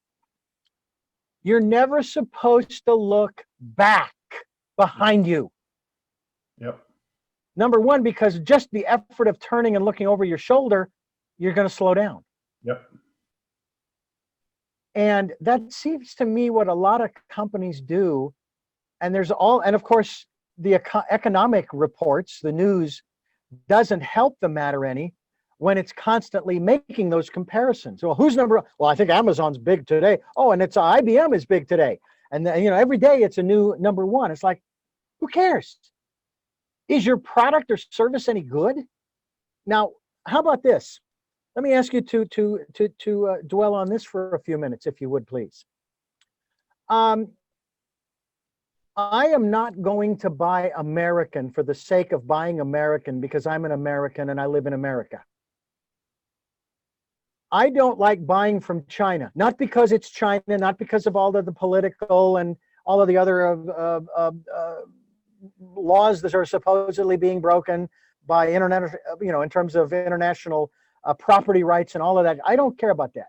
A: You're never supposed to look back behind you.
C: Yep.
A: Number one, because just the effort of turning and looking over your shoulder, you're going to slow down.
C: Yep.
A: And that seems to me what a lot of companies do. And and of course, the economic reports, the news doesn't help the matter any when it's constantly making those comparisons. Well, who's number one? Well, I think Amazon's big today. Oh, and it's IBM is big today. And every day it's a new number one. It's like, who cares? Is your product or service any good? Now, how about this? Let me ask you to dwell on this for a few minutes, if you would, please. I am not going to buy American for the sake of buying American because I'm an American and I live in America. I don't like buying from China, not because it's China, not because of all of the political and all of the other laws that are supposedly being broken by internet, in terms of international property rights and all of that. I don't care about that.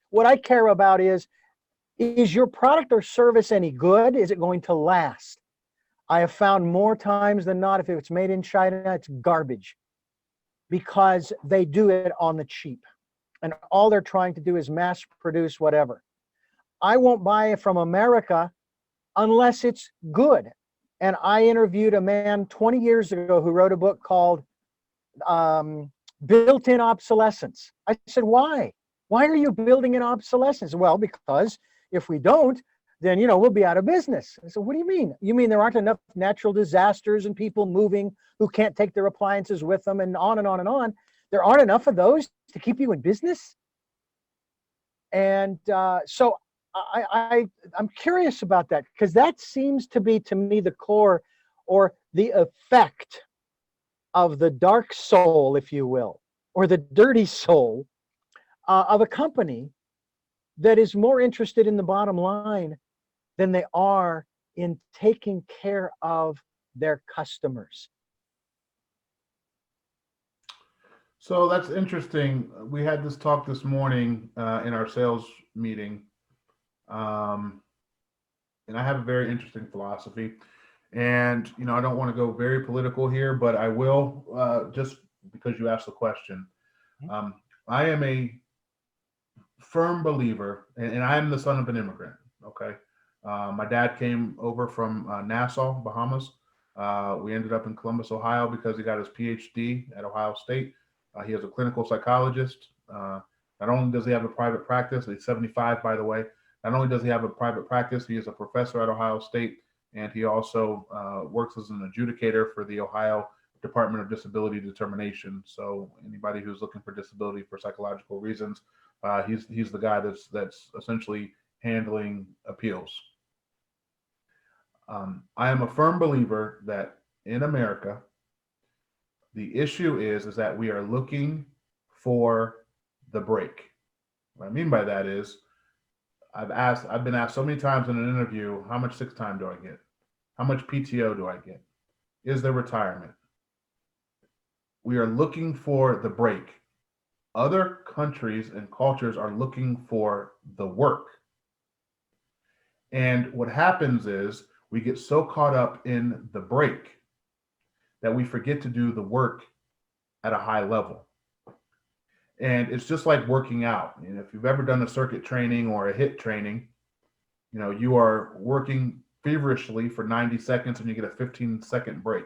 A: What I care about is your product or service any good? Is it going to last? I have found more times than not, if it's made in China, it's garbage because they do it on the cheap. And all they're trying to do is mass produce whatever. I won't buy it from America unless it's good. And I interviewed a man 20 years ago who wrote a book called Built-in Obsolescence. I said, why? Why are you building in obsolescence? Well, because if we don't, then, we'll be out of business. I said, what do you mean? You mean there aren't enough natural disasters and people moving who can't take their appliances with them and on and on and on? There aren't enough of those to keep you in business? And so I'm curious about that, because that seems to be, to me, the core or the effect of the dark soul, if you will, or the dirty soul of a company that is more interested in the bottom line than they are in taking care of their customers.
C: So that's interesting. We had this talk this morning in our sales meeting. And I have a very interesting philosophy. And, I don't want to go very political here, but I will, just because you asked the question. I am a firm believer, and I am the son of an immigrant. Okay. My dad came over from Nassau, Bahamas. We ended up in Columbus, Ohio, because he got his PhD at Ohio State. He is a clinical psychologist. Not only does he have a private practice, he's 75, by the way. Not only does he have a private practice, he is a professor at Ohio State, and he also works as an adjudicator for the Ohio Department of Disability Determination. So anybody who's looking for disability for psychological reasons, he's the guy that's essentially handling appeals. I am a firm believer that in America, the issue is that we are looking for the break. What I mean by that is, I've been asked so many times in an interview, how much sick time do I get? How much PTO do I get? Is there retirement? We are looking for the break. Other countries and cultures are looking for the work. And what happens is we get so caught up in the break that we forget to do the work at a high level. And it's just like working out. And if you've ever done a circuit training or a HIIT training, you are working feverishly for 90 seconds and you get a 15-second break.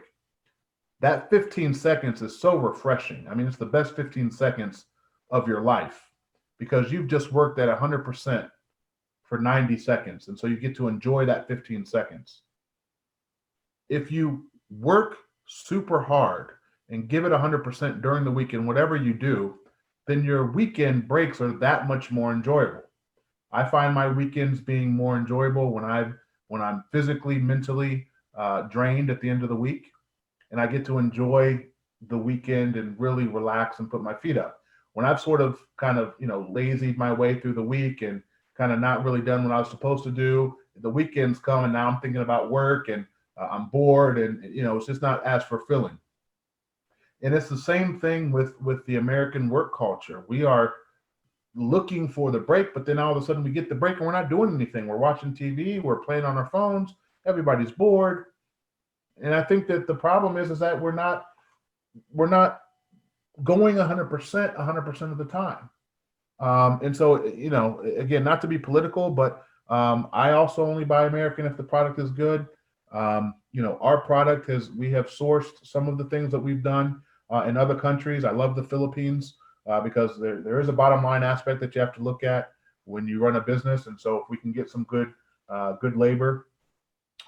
C: That 15 seconds is so refreshing. I mean, it's the best 15 seconds of your life because you've just worked at 100% for 90 seconds. And so you get to enjoy that 15 seconds. If you work super hard and give it 100% during the weekend, whatever you do, then your weekend breaks are that much more enjoyable. I find my weekends being more enjoyable when I'm physically, mentally drained at the end of the week, and I get to enjoy the weekend and really relax and put my feet up. When I've sort of kind of lazied my way through the week and kind of not really done what I was supposed to do, the weekends come and now I'm thinking about work and I'm bored and it's just not as fulfilling. And it's the same thing with the American work culture. We are looking for the break, but then all of a sudden we get the break and we're not doing anything. We're watching TV, we're playing on our phones, everybody's bored. And I think that the problem is that we're not going 100% of the time. And so, again, not to be political, but I also only buy American if the product is good. Our product we have sourced some of the things that we've done in other countries. I love the Philippines because there is a bottom line aspect that you have to look at when you run a business. And so if we can get some good labor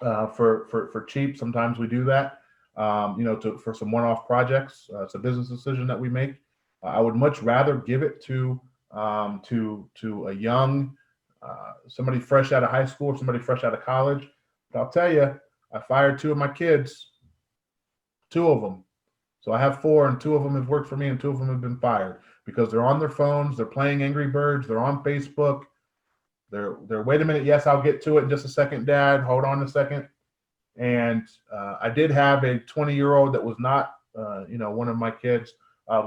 C: for cheap, sometimes we do that, for some one-off projects. It's a business decision that we make. I would much rather give it to a young, somebody fresh out of high school or somebody fresh out of college. But I'll tell you, I fired 2 of my kids, 2 of them. So I have 4, and 2 of them have worked for me, and 2 of them have been fired because they're on their phones, they're playing Angry Birds, they're on Facebook. They're wait a minute, yes, I'll get to it in just a second, Dad. Hold on a second. And I did have a 20-year-old that was not, one of my kids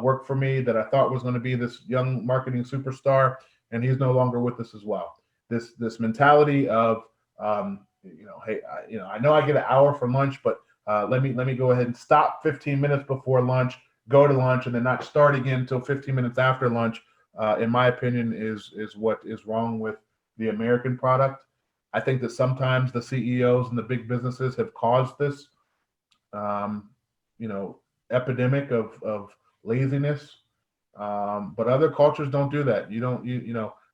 C: work for me that I thought was going to be this young marketing superstar, and he's no longer with us as well. This mentality of hey, I know I get an hour for lunch, but let me go ahead and stop 15 minutes before lunch, go to lunch, and then not start again until 15 minutes after lunch. In my opinion, is what is wrong with the American product. I think that sometimes the CEOs and the big businesses have caused this, epidemic of laziness. But other cultures don't do that.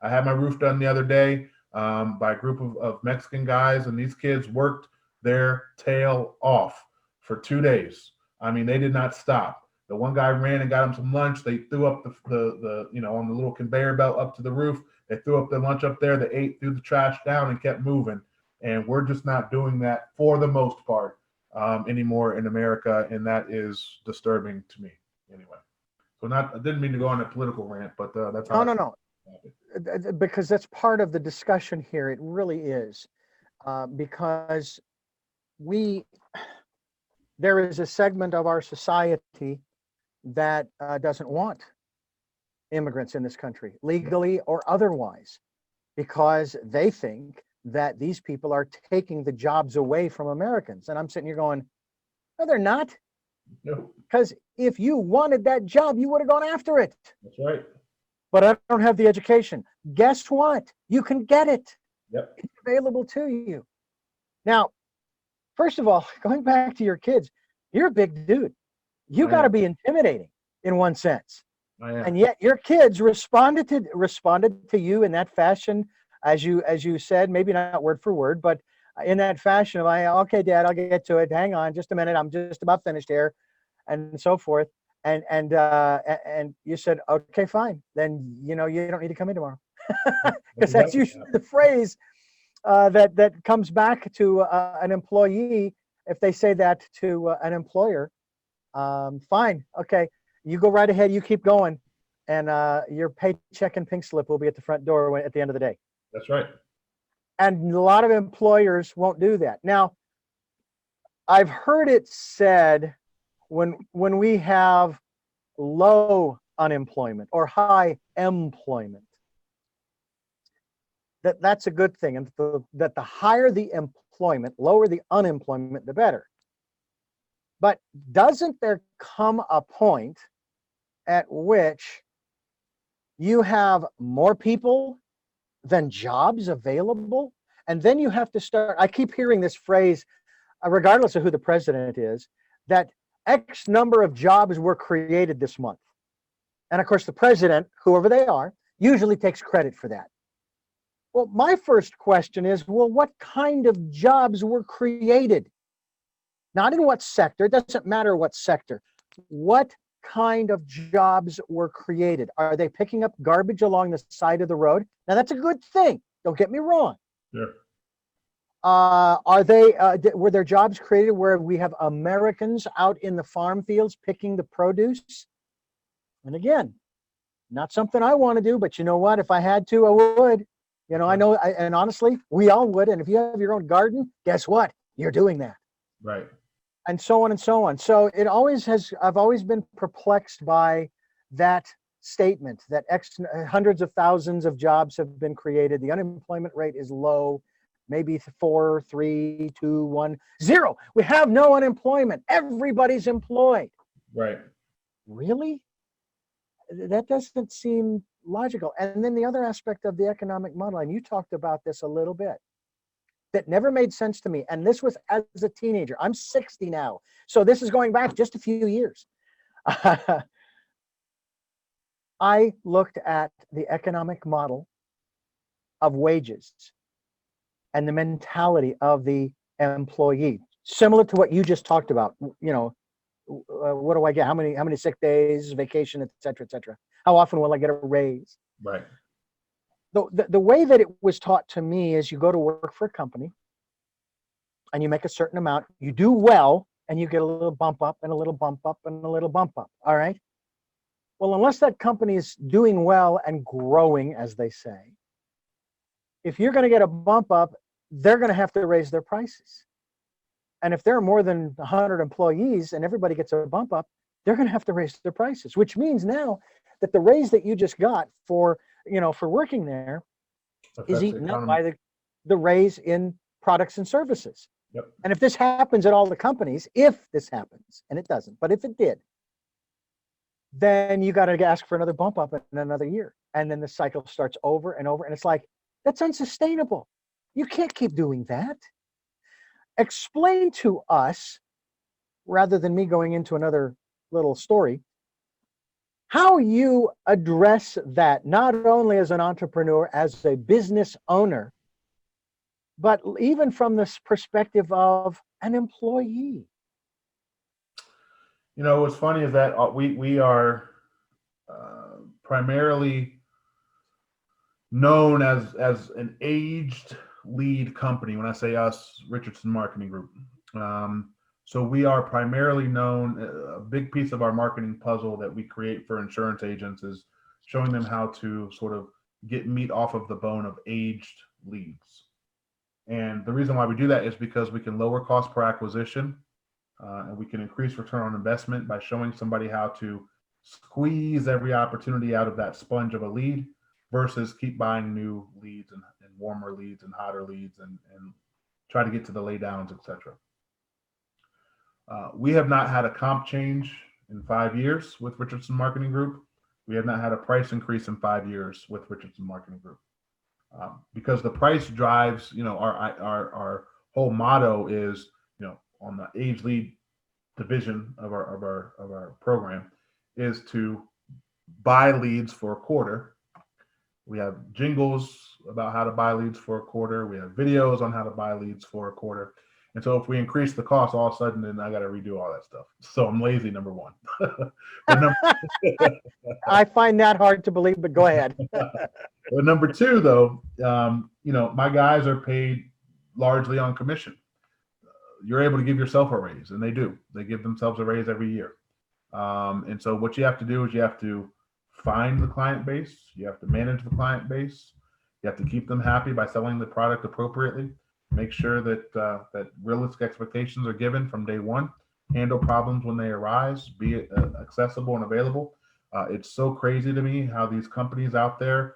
C: I had my roof done the other day by a group of Mexican guys, and these kids worked their tail off for 2 days. I mean, they did not stop. The one guy ran and got him some lunch. They threw up the on the little conveyor belt up to the roof. They threw up their lunch up there. They ate, threw the trash down, and kept moving. And we're just not doing that for the most part anymore in America, and that is disturbing to me. Anyway, so I didn't mean to go on a political rant, but that's how.
A: No. Because that's part of the discussion here. It really is, because there is a segment of our society that doesn't want immigrants in this country, legally or otherwise, because they think that these people are taking the jobs away from Americans. And I'm sitting here going, no, they're not.
C: No.
A: Because if you wanted that job, you would have gone after it.
C: That's right.
A: But I don't have the education. Guess what? You can get it.
C: Yep.
A: It's available to you. Now, first of all, going back to your kids, you're a big dude. You got to be intimidating in one sense.
C: I am.
A: And yet your kids responded to you in that fashion, as you said, maybe not word for word, but in that fashion of, okay, Dad, I'll get to it. Hang on, just a minute. I'm just about finished here, and so forth. And you said, okay, fine. Then you don't need to come in tomorrow, because that's
C: Exactly.
A: usually the phrase that comes back to an employee if they say that to an employer. Fine, okay, you go right ahead, you keep going, and your paycheck and pink slip will be at the front door at the end of the day.
C: That's right.
A: And a lot of employers won't do that. Now, I've heard it said when we have low unemployment or high employment, that's a good thing, and that the higher the employment, lower the unemployment, the better. But doesn't there come a point at which you have more people than jobs available? And then you have to start, I keep hearing this phrase, regardless of who the president is, that X number of jobs were created this month. And of course, the president, whoever they are, usually takes credit for that. Well, my first question is, well, what kind of jobs were created? Not in what sector, it doesn't matter what sector. What kind of jobs were created? Are they picking up garbage along the side of the road? Now, that's a good thing. Don't get me wrong.
C: Sure.
A: Were there jobs created where we have Americans out in the farm fields picking the produce? And again, not something I want to do, but you know what? If I had to, I would. I know, and honestly, we all would. And if you have your own garden, guess what? You're doing that.
C: Right.
A: And so on and so on. So I've always been perplexed by that statement that hundreds of thousands of jobs have been created. The unemployment rate is low, maybe 4, 3, 2, 1, 0. We have no unemployment. Everybody's employed.
C: Right.
A: Really? That doesn't seem logical. And then the other aspect of the economic model, and you talked about this a little bit, that never made sense to me. And this was as a teenager. I'm 60 now. So this is going back just a few years. I looked at the economic model of wages and the mentality of the employee, similar to what you just talked about. What do I get? How many sick days, vacation, et cetera, et cetera? How often will I get a raise?
C: Right.
A: The way that it was taught to me is you go to work for a company and you make a certain amount, you do well, and you get a little bump up and a little bump up and a little bump up. All right. Well, unless that company is doing well and growing, as they say, if you're going to get a bump up, they're going to have to raise their prices. And if there are more than 100 employees and everybody gets a bump up, they're going to have to raise their prices, which means now that the raise that you just got for working there is eaten up by the raise in products and services.
C: Yep.
A: And if this happens at all the companies, if this happens, and it doesn't, but if it did, then you got to ask for another bump up in another year. And then the cycle starts over and over. And it's like, that's unsustainable. You can't keep doing that. Explain to us, rather than me going into another little story, how you address that, not only as an entrepreneur, as a business owner, but even from this perspective of an employee.
C: What's funny is that we are primarily known as an aged lead company. When I say us, Richardson Marketing Group. So we are primarily known, a big piece of our marketing puzzle that we create for insurance agents is showing them how to sort of get meat off of the bone of aged leads. And the reason why we do that is because we can lower cost per acquisition, and we can increase return on investment by showing somebody how to squeeze every opportunity out of that sponge of a lead versus keep buying new leads and warmer leads and hotter leads and try to get to the lay downs, etc. We have not had a comp change in 5 years with Richardson Marketing Group. We have not had a price increase in 5 years with Richardson Marketing Group. Because the price drives, our whole motto is, on the age lead division of our program, is to buy leads for a quarter. We have jingles about how to buy leads for a quarter. We have videos on how to buy leads for a quarter. And so if we increase the cost, all of a sudden, then I got to redo all that stuff. So I'm lazy, number one. But
A: I find that hard to believe, but go ahead.
C: but number two, though, my guys are paid largely on commission. You're able to give yourself a raise, and they do. They give themselves a raise every year. And so what you have to do is you have to find the client base. You have to manage the client base. You have to keep them happy by selling the product appropriately. Make sure that realistic expectations are given from day one. Handle problems when they arise. Be accessible and available. It's so crazy to me how these companies out there,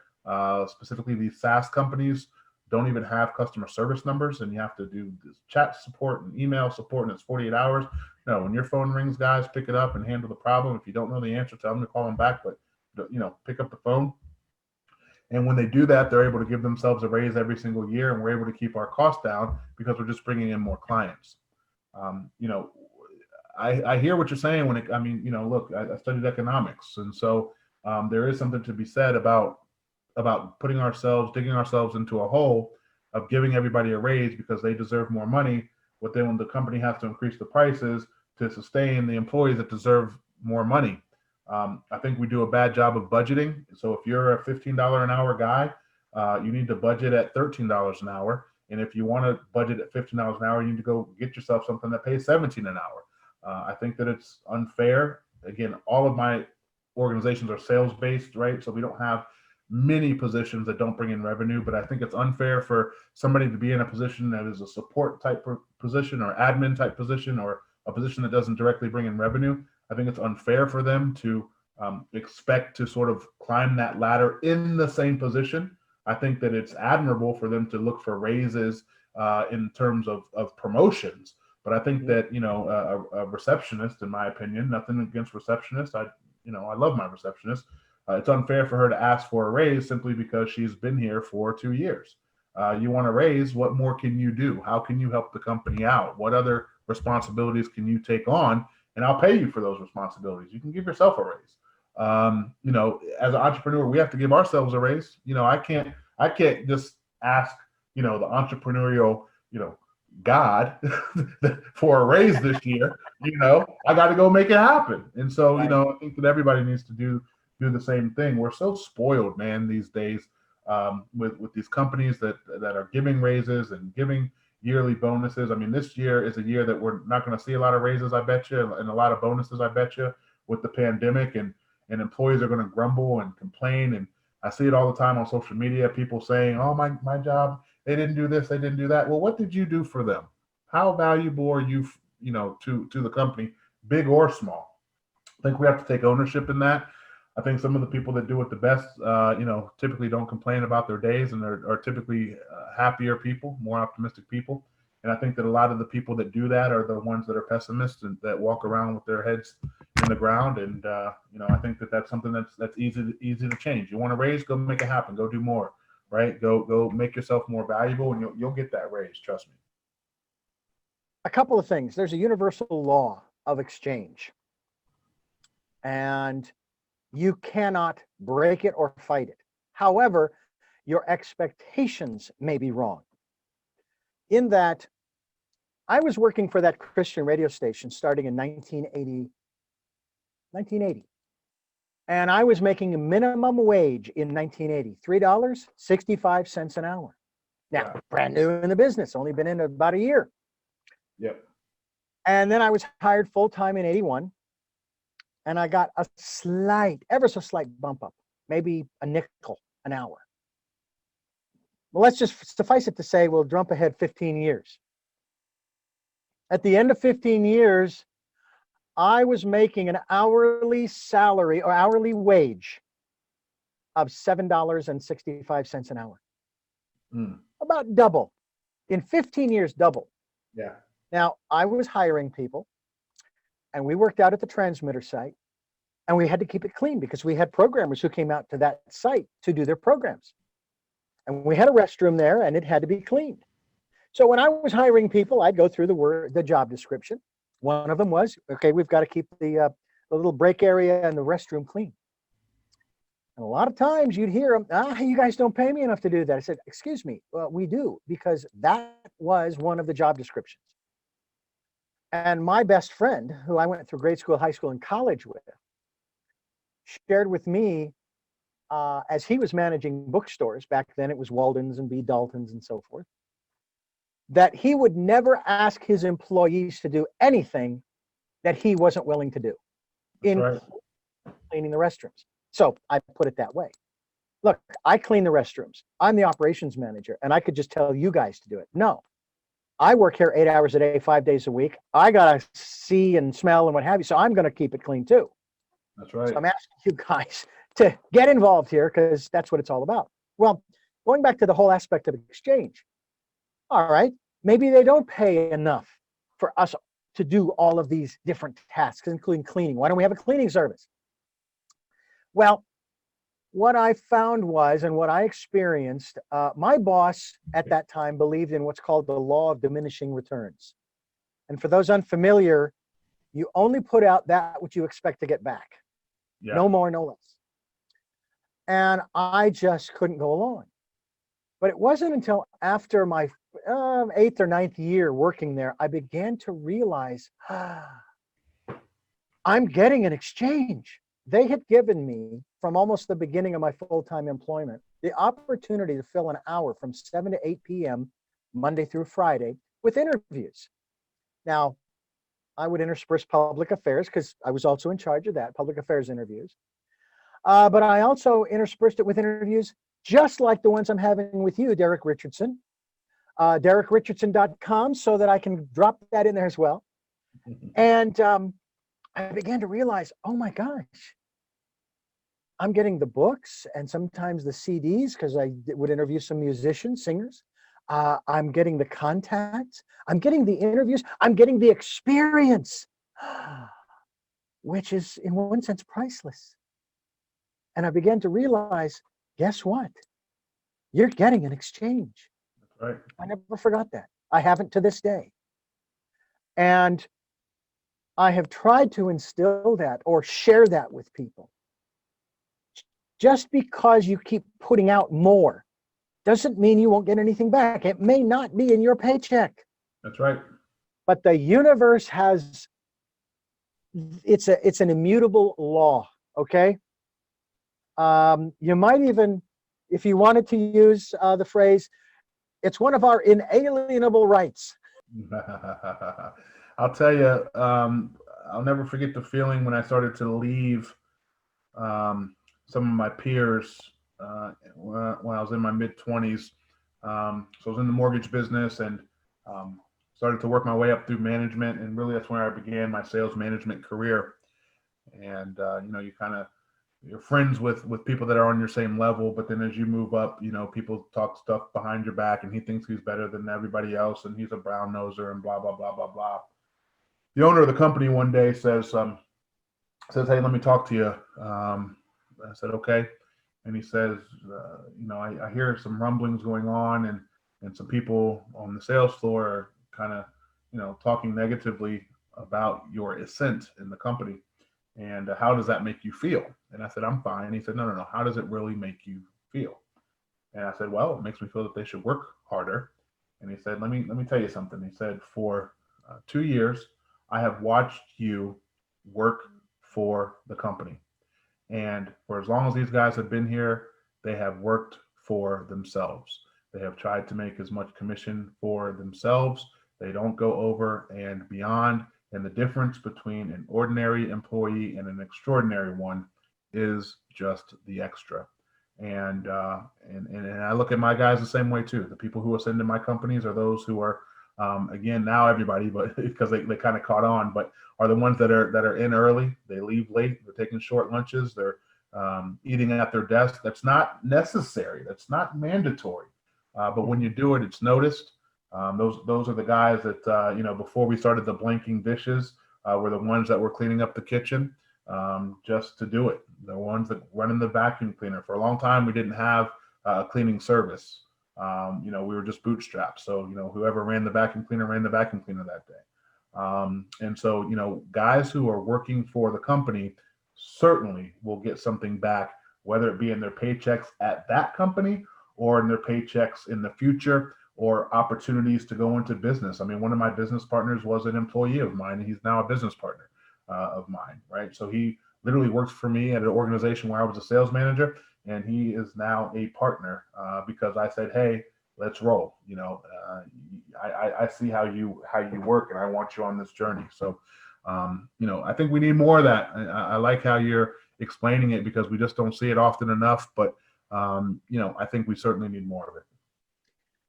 C: specifically these SaaS companies, don't even have customer service numbers, and you have to do this chat support and email support, and it's 48 hours. No, when your phone rings, guys, pick it up and handle the problem. If you don't know the answer, tell them to call them back, but pick up the phone. And when they do that, they're able to give themselves a raise every single year, and we're able to keep our costs down because we're just bringing in more clients. I hear what you're saying look, I studied economics, and so there is something to be said about digging ourselves into a hole of giving everybody a raise because they deserve more money, but then when the company has to increase the prices to sustain the employees that deserve more money. I think we do a bad job of budgeting. So if you're a $15 an hour guy, you need to budget at $13 an hour. And if you want to budget at $15 an hour, you need to go get yourself something that pays $17 an hour. I think that it's unfair. Again, all of my organizations are sales based, right? So we don't have many positions that don't bring in revenue, but I think it's unfair for somebody to be in a position that is a support type position or admin type position or a position that doesn't directly bring in revenue. I think it's unfair for them to expect to sort of climb that ladder in the same position. I think that it's admirable for them to look for raises in terms of promotions. But I think that, a receptionist, in my opinion, nothing against receptionists. I love my receptionist. It's unfair for her to ask for a raise simply because she's been here for 2 years. You want a raise, what more can you do? How can you help the company out? What other responsibilities can you take on? And I'll pay you for those responsibilities. You can give yourself a raise. As an entrepreneur, we have to give ourselves a raise. I can't just ask, the entrepreneurial, God for a raise this year. I got to go make it happen. And so,
A: Right.
C: I think that everybody needs to do the same thing. We're so spoiled, man, these days with these companies that are giving raises and giving yearly bonuses. I mean, this year is a year that we're not going to see a lot of raises, I bet you, and a lot of bonuses, I bet you, with the pandemic, and employees are going to grumble and complain. And I see it all the time on social media, people saying, oh, my job, they didn't do this, they didn't do that. Well, what did you do for them? How valuable are you, to the company, big or small? I think we have to take ownership in that. I think some of the people that do it the best, typically don't complain about their days and are typically happier people, more optimistic people. And I think that a lot of the people that do that are the ones that are pessimists and that walk around with their heads in the ground. And, I think that that's something that's easy to change. You want to raise, go make it happen. Go do more, right? Go make yourself more valuable, and you'll get that raise. Trust me.
A: A couple of things. There's a universal law of exchange, and you cannot break it or fight it. However, your expectations may be wrong. In that, I was working for that Christian radio station starting in 1980. And I was making a minimum wage in 1980, $3.65 an hour. Now,
C: Yeah.
A: brand new in the business, only been in about a year.
C: Yep.
A: And then I was hired full-time in 81. And I got a ever so slight bump up, maybe a nickel an hour. Well, let's just suffice it to say, we'll jump ahead 15 years. At the end of 15 years, I was making an hourly salary or hourly wage of $7.65 an hour. About double. In 15 years, double.
C: Yeah.
A: Now, I was hiring people, and we worked out at the transmitter site, and we had to keep it clean because we had programmers who came out to that site to do their programs. And we had a restroom there, and it had to be cleaned. So when I was hiring people, I'd go through the job description. One of them was, okay, we've got to keep the little break area and the restroom clean. And a lot of times you'd hear them, you guys don't pay me enough to do that. I said, excuse me, well, we do, because that was one of the job descriptions. And my best friend, who I went through grade school, high school, and college with, shared with me as he was managing bookstores, back then it was Walden's and B. Dalton's and so forth, that he would never ask his employees to do anything that he wasn't willing to do,
C: Right.
A: including cleaning the restrooms. So I put it that way. Look, I clean the restrooms. I'm the operations manager, and I could just tell you guys to do it. No, I work here 8 hours a day, 5 days a week. I got to see and smell and what have you. So I'm going to keep it clean too.
C: That's right.
A: So I'm asking you guys to get involved here, because that's what it's all about. Well, going back to the whole aspect of exchange. All right, maybe they don't pay enough for us to do all of these different tasks, including cleaning. Why don't we have a cleaning service? Well, what I found was, and what I experienced, my boss at that time believed in what's called the law of diminishing returns. And for those unfamiliar, you only put out that which you expect to get back.
C: Yeah.
A: No more, no less. And I just couldn't go along. But it wasn't until after my 8th or 9th year working there, I began to realize, I'm getting an exchange. They had given me, from almost the beginning of my full-time employment, the opportunity to fill an hour from 7 to 8 p.m. Monday through Friday with interviews. Now, I would intersperse public affairs, because I was also in charge of that, public affairs interviews. But I also interspersed it with interviews just like the ones I'm having with you, Deryck Richardson, DeryckRichardson.com, so that I can drop that in there as well. And I began to realize, oh my gosh, I'm getting the books and sometimes the CDs, because I would interview some musicians, singers. I'm getting the contacts. I'm getting the interviews. I'm getting the experience, which is in one sense priceless. And I began to realize, guess what? You're getting an exchange.
C: That's right.
A: I never forgot that. I haven't to this day. And I have tried to instill that or share that with people. Just because you keep putting out more doesn't mean you won't get anything back. It may not be in your paycheck.
C: That's right.
A: But the universe has, it's an immutable law, okay? You might even, if you wanted to use the phrase, it's one of our inalienable rights.
C: I'll tell you, I'll never forget the feeling when I started to leave some of my peers when I was in my mid-20s. So I was in the mortgage business and started to work my way up through management. And really, that's where I began my sales management career. And, you're friends with people that are on your same level, but then as you move up, people talk stuff behind your back, and he thinks he's better than everybody else, and he's a brown noser, and blah blah blah blah blah. The owner of the company one day says, "Hey, let me talk to you." I said, "Okay," and he says, I hear some rumblings going on, and some people on the sales floor are kind of, talking negatively about your ascent in the company. And how does that make you feel? And I said, I'm fine. He said, no. How does it really make you feel? And I said, well, it makes me feel that they should work harder. And he said, let me tell you something. He said, for 2 years, I have watched you work for the company. And for as long as these guys have been here, they have worked for themselves. They have tried to make as much commission for themselves. They don't go over and beyond. And the difference between an ordinary employee and an extraordinary one is just the extra. And I look at my guys the same way too. The people who ascend in my companies are those who are, again, now everybody, but because they kind of caught on, but are the ones that are in early. They leave late. They're taking short lunches. They're eating at their desk. That's not necessary. That's not mandatory. But when you do it, it's noticed. Those are the guys that, before we started the blanking dishes, were the ones that were cleaning up the kitchen just to do it. The ones that running the vacuum cleaner. For a long time, we didn't have a cleaning service. We were just bootstrapped. So, whoever ran the vacuum cleaner that day. And so, guys who are working for the company certainly will get something back whether it be in their paychecks at that company or in their paychecks in the future or opportunities to go into business. I mean, one of my business partners was an employee of mine, and he's now a business partner of mine, right? So he literally works for me at an organization where I was a sales manager, and he is now a partner because I said, hey, let's roll. I see how you work, and I want you on this journey. So, I think we need more of that. I like how you're explaining it because we just don't see it often enough. But I think we certainly need more of it.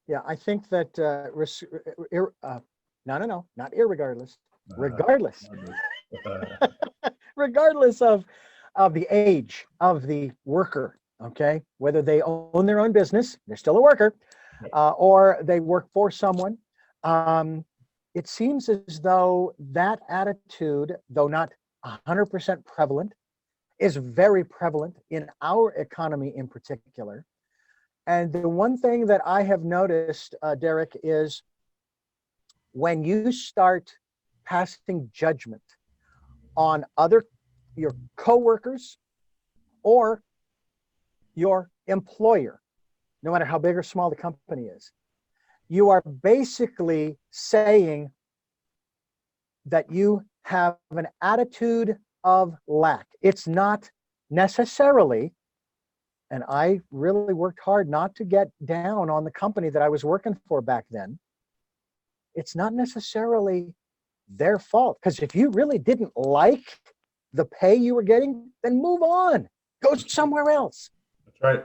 A: Yeah, I think that not irregardless, regardless, regardless of the age of the worker. Okay, whether they own their own business, they're still a worker, or they work for someone. It seems as though that attitude, though not 100% prevalent, is very prevalent in our economy in particular. And the one thing that I have noticed, Deryck, is when you start passing judgment on your coworkers or your employer, no matter how big or small the company is, you are basically saying that you have an attitude of lack. It's not necessarily, and I really worked hard not to get down on the company that I was working for back then. It's not necessarily their fault, because if you really didn't like the pay you were getting, then move on, go somewhere else.
C: That's right.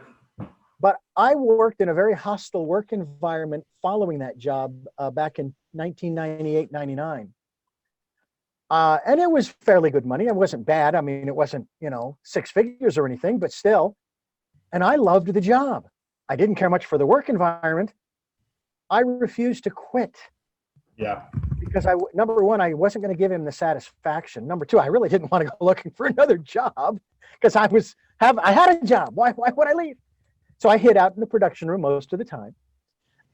A: But I worked in a very hostile work environment following that job back in 1998, 99. And it was fairly good money. It wasn't bad. I mean, it wasn't, six figures or anything, but still. And I loved the job. I didn't care much for the work environment. I refused to quit.
C: Yeah.
A: Because number one, I wasn't going to give him the satisfaction. Number two, I really didn't want to go looking for another job because I had a job. Why would I leave? So I hid out in the production room most of the time.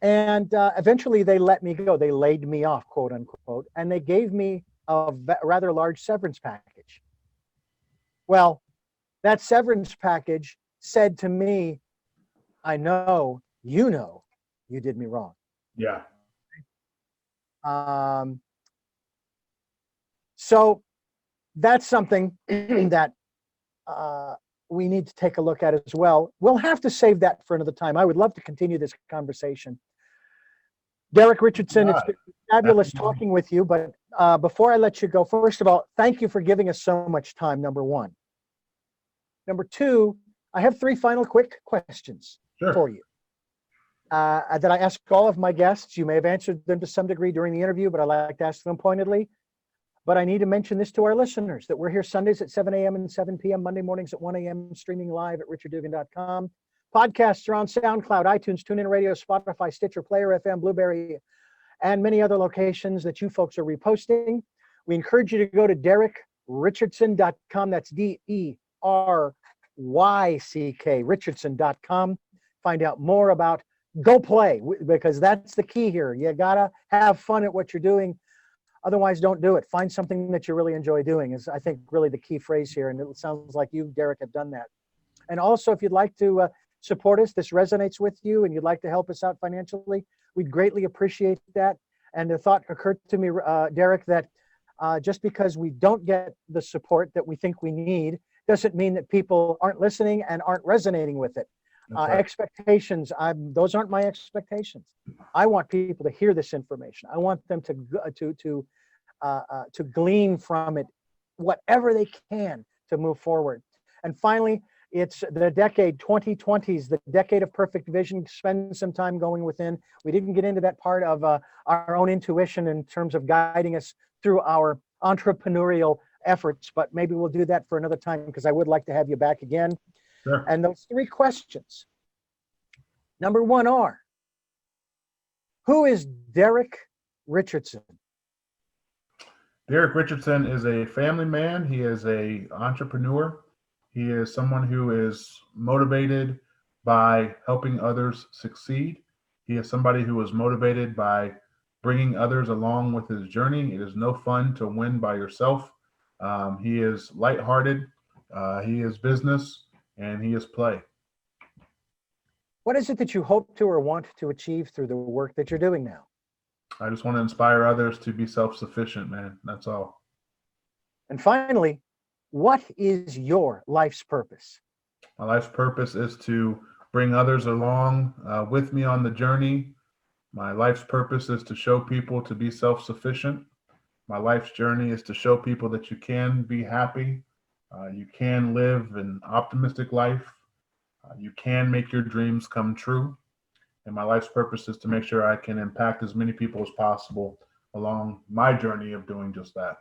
A: And eventually they let me go. They laid me off, quote unquote, and they gave me a rather large severance package. Well, that severance package said to me, I know you did me wrong.
C: Yeah.
A: So that's something that we need to take a look at as well. We'll have to save that for another time. I would love to continue this conversation. Deryck Richardson, it's been fabulous talking with you. But before I let you go, first of all, thank you for giving us so much time, number one. Number two, I have three final quick questions for you that I ask all of my guests. You may have answered them to some degree during the interview, but I like to ask them pointedly. But I need to mention this to our listeners, that we're here Sundays at 7 a.m. and 7 p.m., Monday mornings at 1 a.m., streaming live at richarddugan.com. Podcasts are on SoundCloud, iTunes, TuneIn Radio, Spotify, Stitcher, Player FM, Blueberry, and many other locations that you folks are reposting. We encourage you to go to DeryckRichardson.com. That's DERYCK, Richardson.com. Find out more about Go Play, because that's the key here. You got to have fun at what you're doing. Otherwise, don't do it. Find something that you really enjoy doing is, I think, really the key phrase here. And it sounds like you, Deryck, have done that. And also, if you'd like to support us, this resonates with you, and you'd like to help us out financially, we'd greatly appreciate that. And the thought occurred to me, Deryck, that just because we don't get the support that we think we need doesn't mean that people aren't listening and aren't resonating with it. Right. Expectations, those aren't my expectations. I want people to hear this information. I want them to glean from it whatever they can to move forward. And finally, it's the decade 2020s, the decade of perfect vision. Spend some time going within. We didn't get into that part of our own intuition in terms of guiding us through our entrepreneurial efforts, but maybe we'll do that for another time, because I would like to have you back again.
C: Sure.
A: And those three questions. Number one are, who is Deryck Richardson?
C: Deryck Richardson is a family man. He is an entrepreneur. He is someone who is motivated by helping others succeed. He is somebody who is motivated by bringing others along with his journey. It is no fun to win by yourself. He is lighthearted. He is business. and he is play.
A: What is it that you hope to or want to achieve through the work that you're doing now?
C: I just want to inspire others to be self-sufficient, man. That's all.
A: And finally, what is your life's purpose?
C: My life's purpose is to bring others along with me on the journey. My life's purpose is to show people to be self-sufficient. My life's journey is to show people that you can be happy. You can live an optimistic life. You can make your dreams come true. And my life's purpose is to make sure I can impact as many people as possible along my journey of doing just that.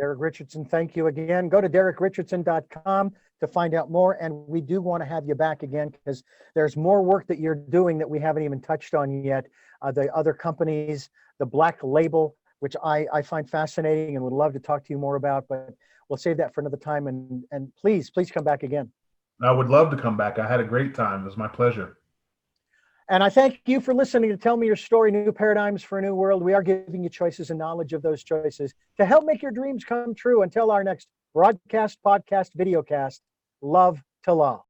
A: Deryck Richardson, thank you again. Go to DeryckRichardson.com to find out more. And we do want to have you back again because there's more work that you're doing that we haven't even touched on yet. The other companies, the Black Label, which I find fascinating and would love to talk to you more about, but we'll save that for another time. And please come back again.
C: I would love to come back. I had a great time. It was my pleasure.
A: And I thank you for listening to Tell Me Your Story, New Paradigms for a New World. We are giving you choices and knowledge of those choices to help make your dreams come true. Until our next broadcast, podcast, videocast, love to law.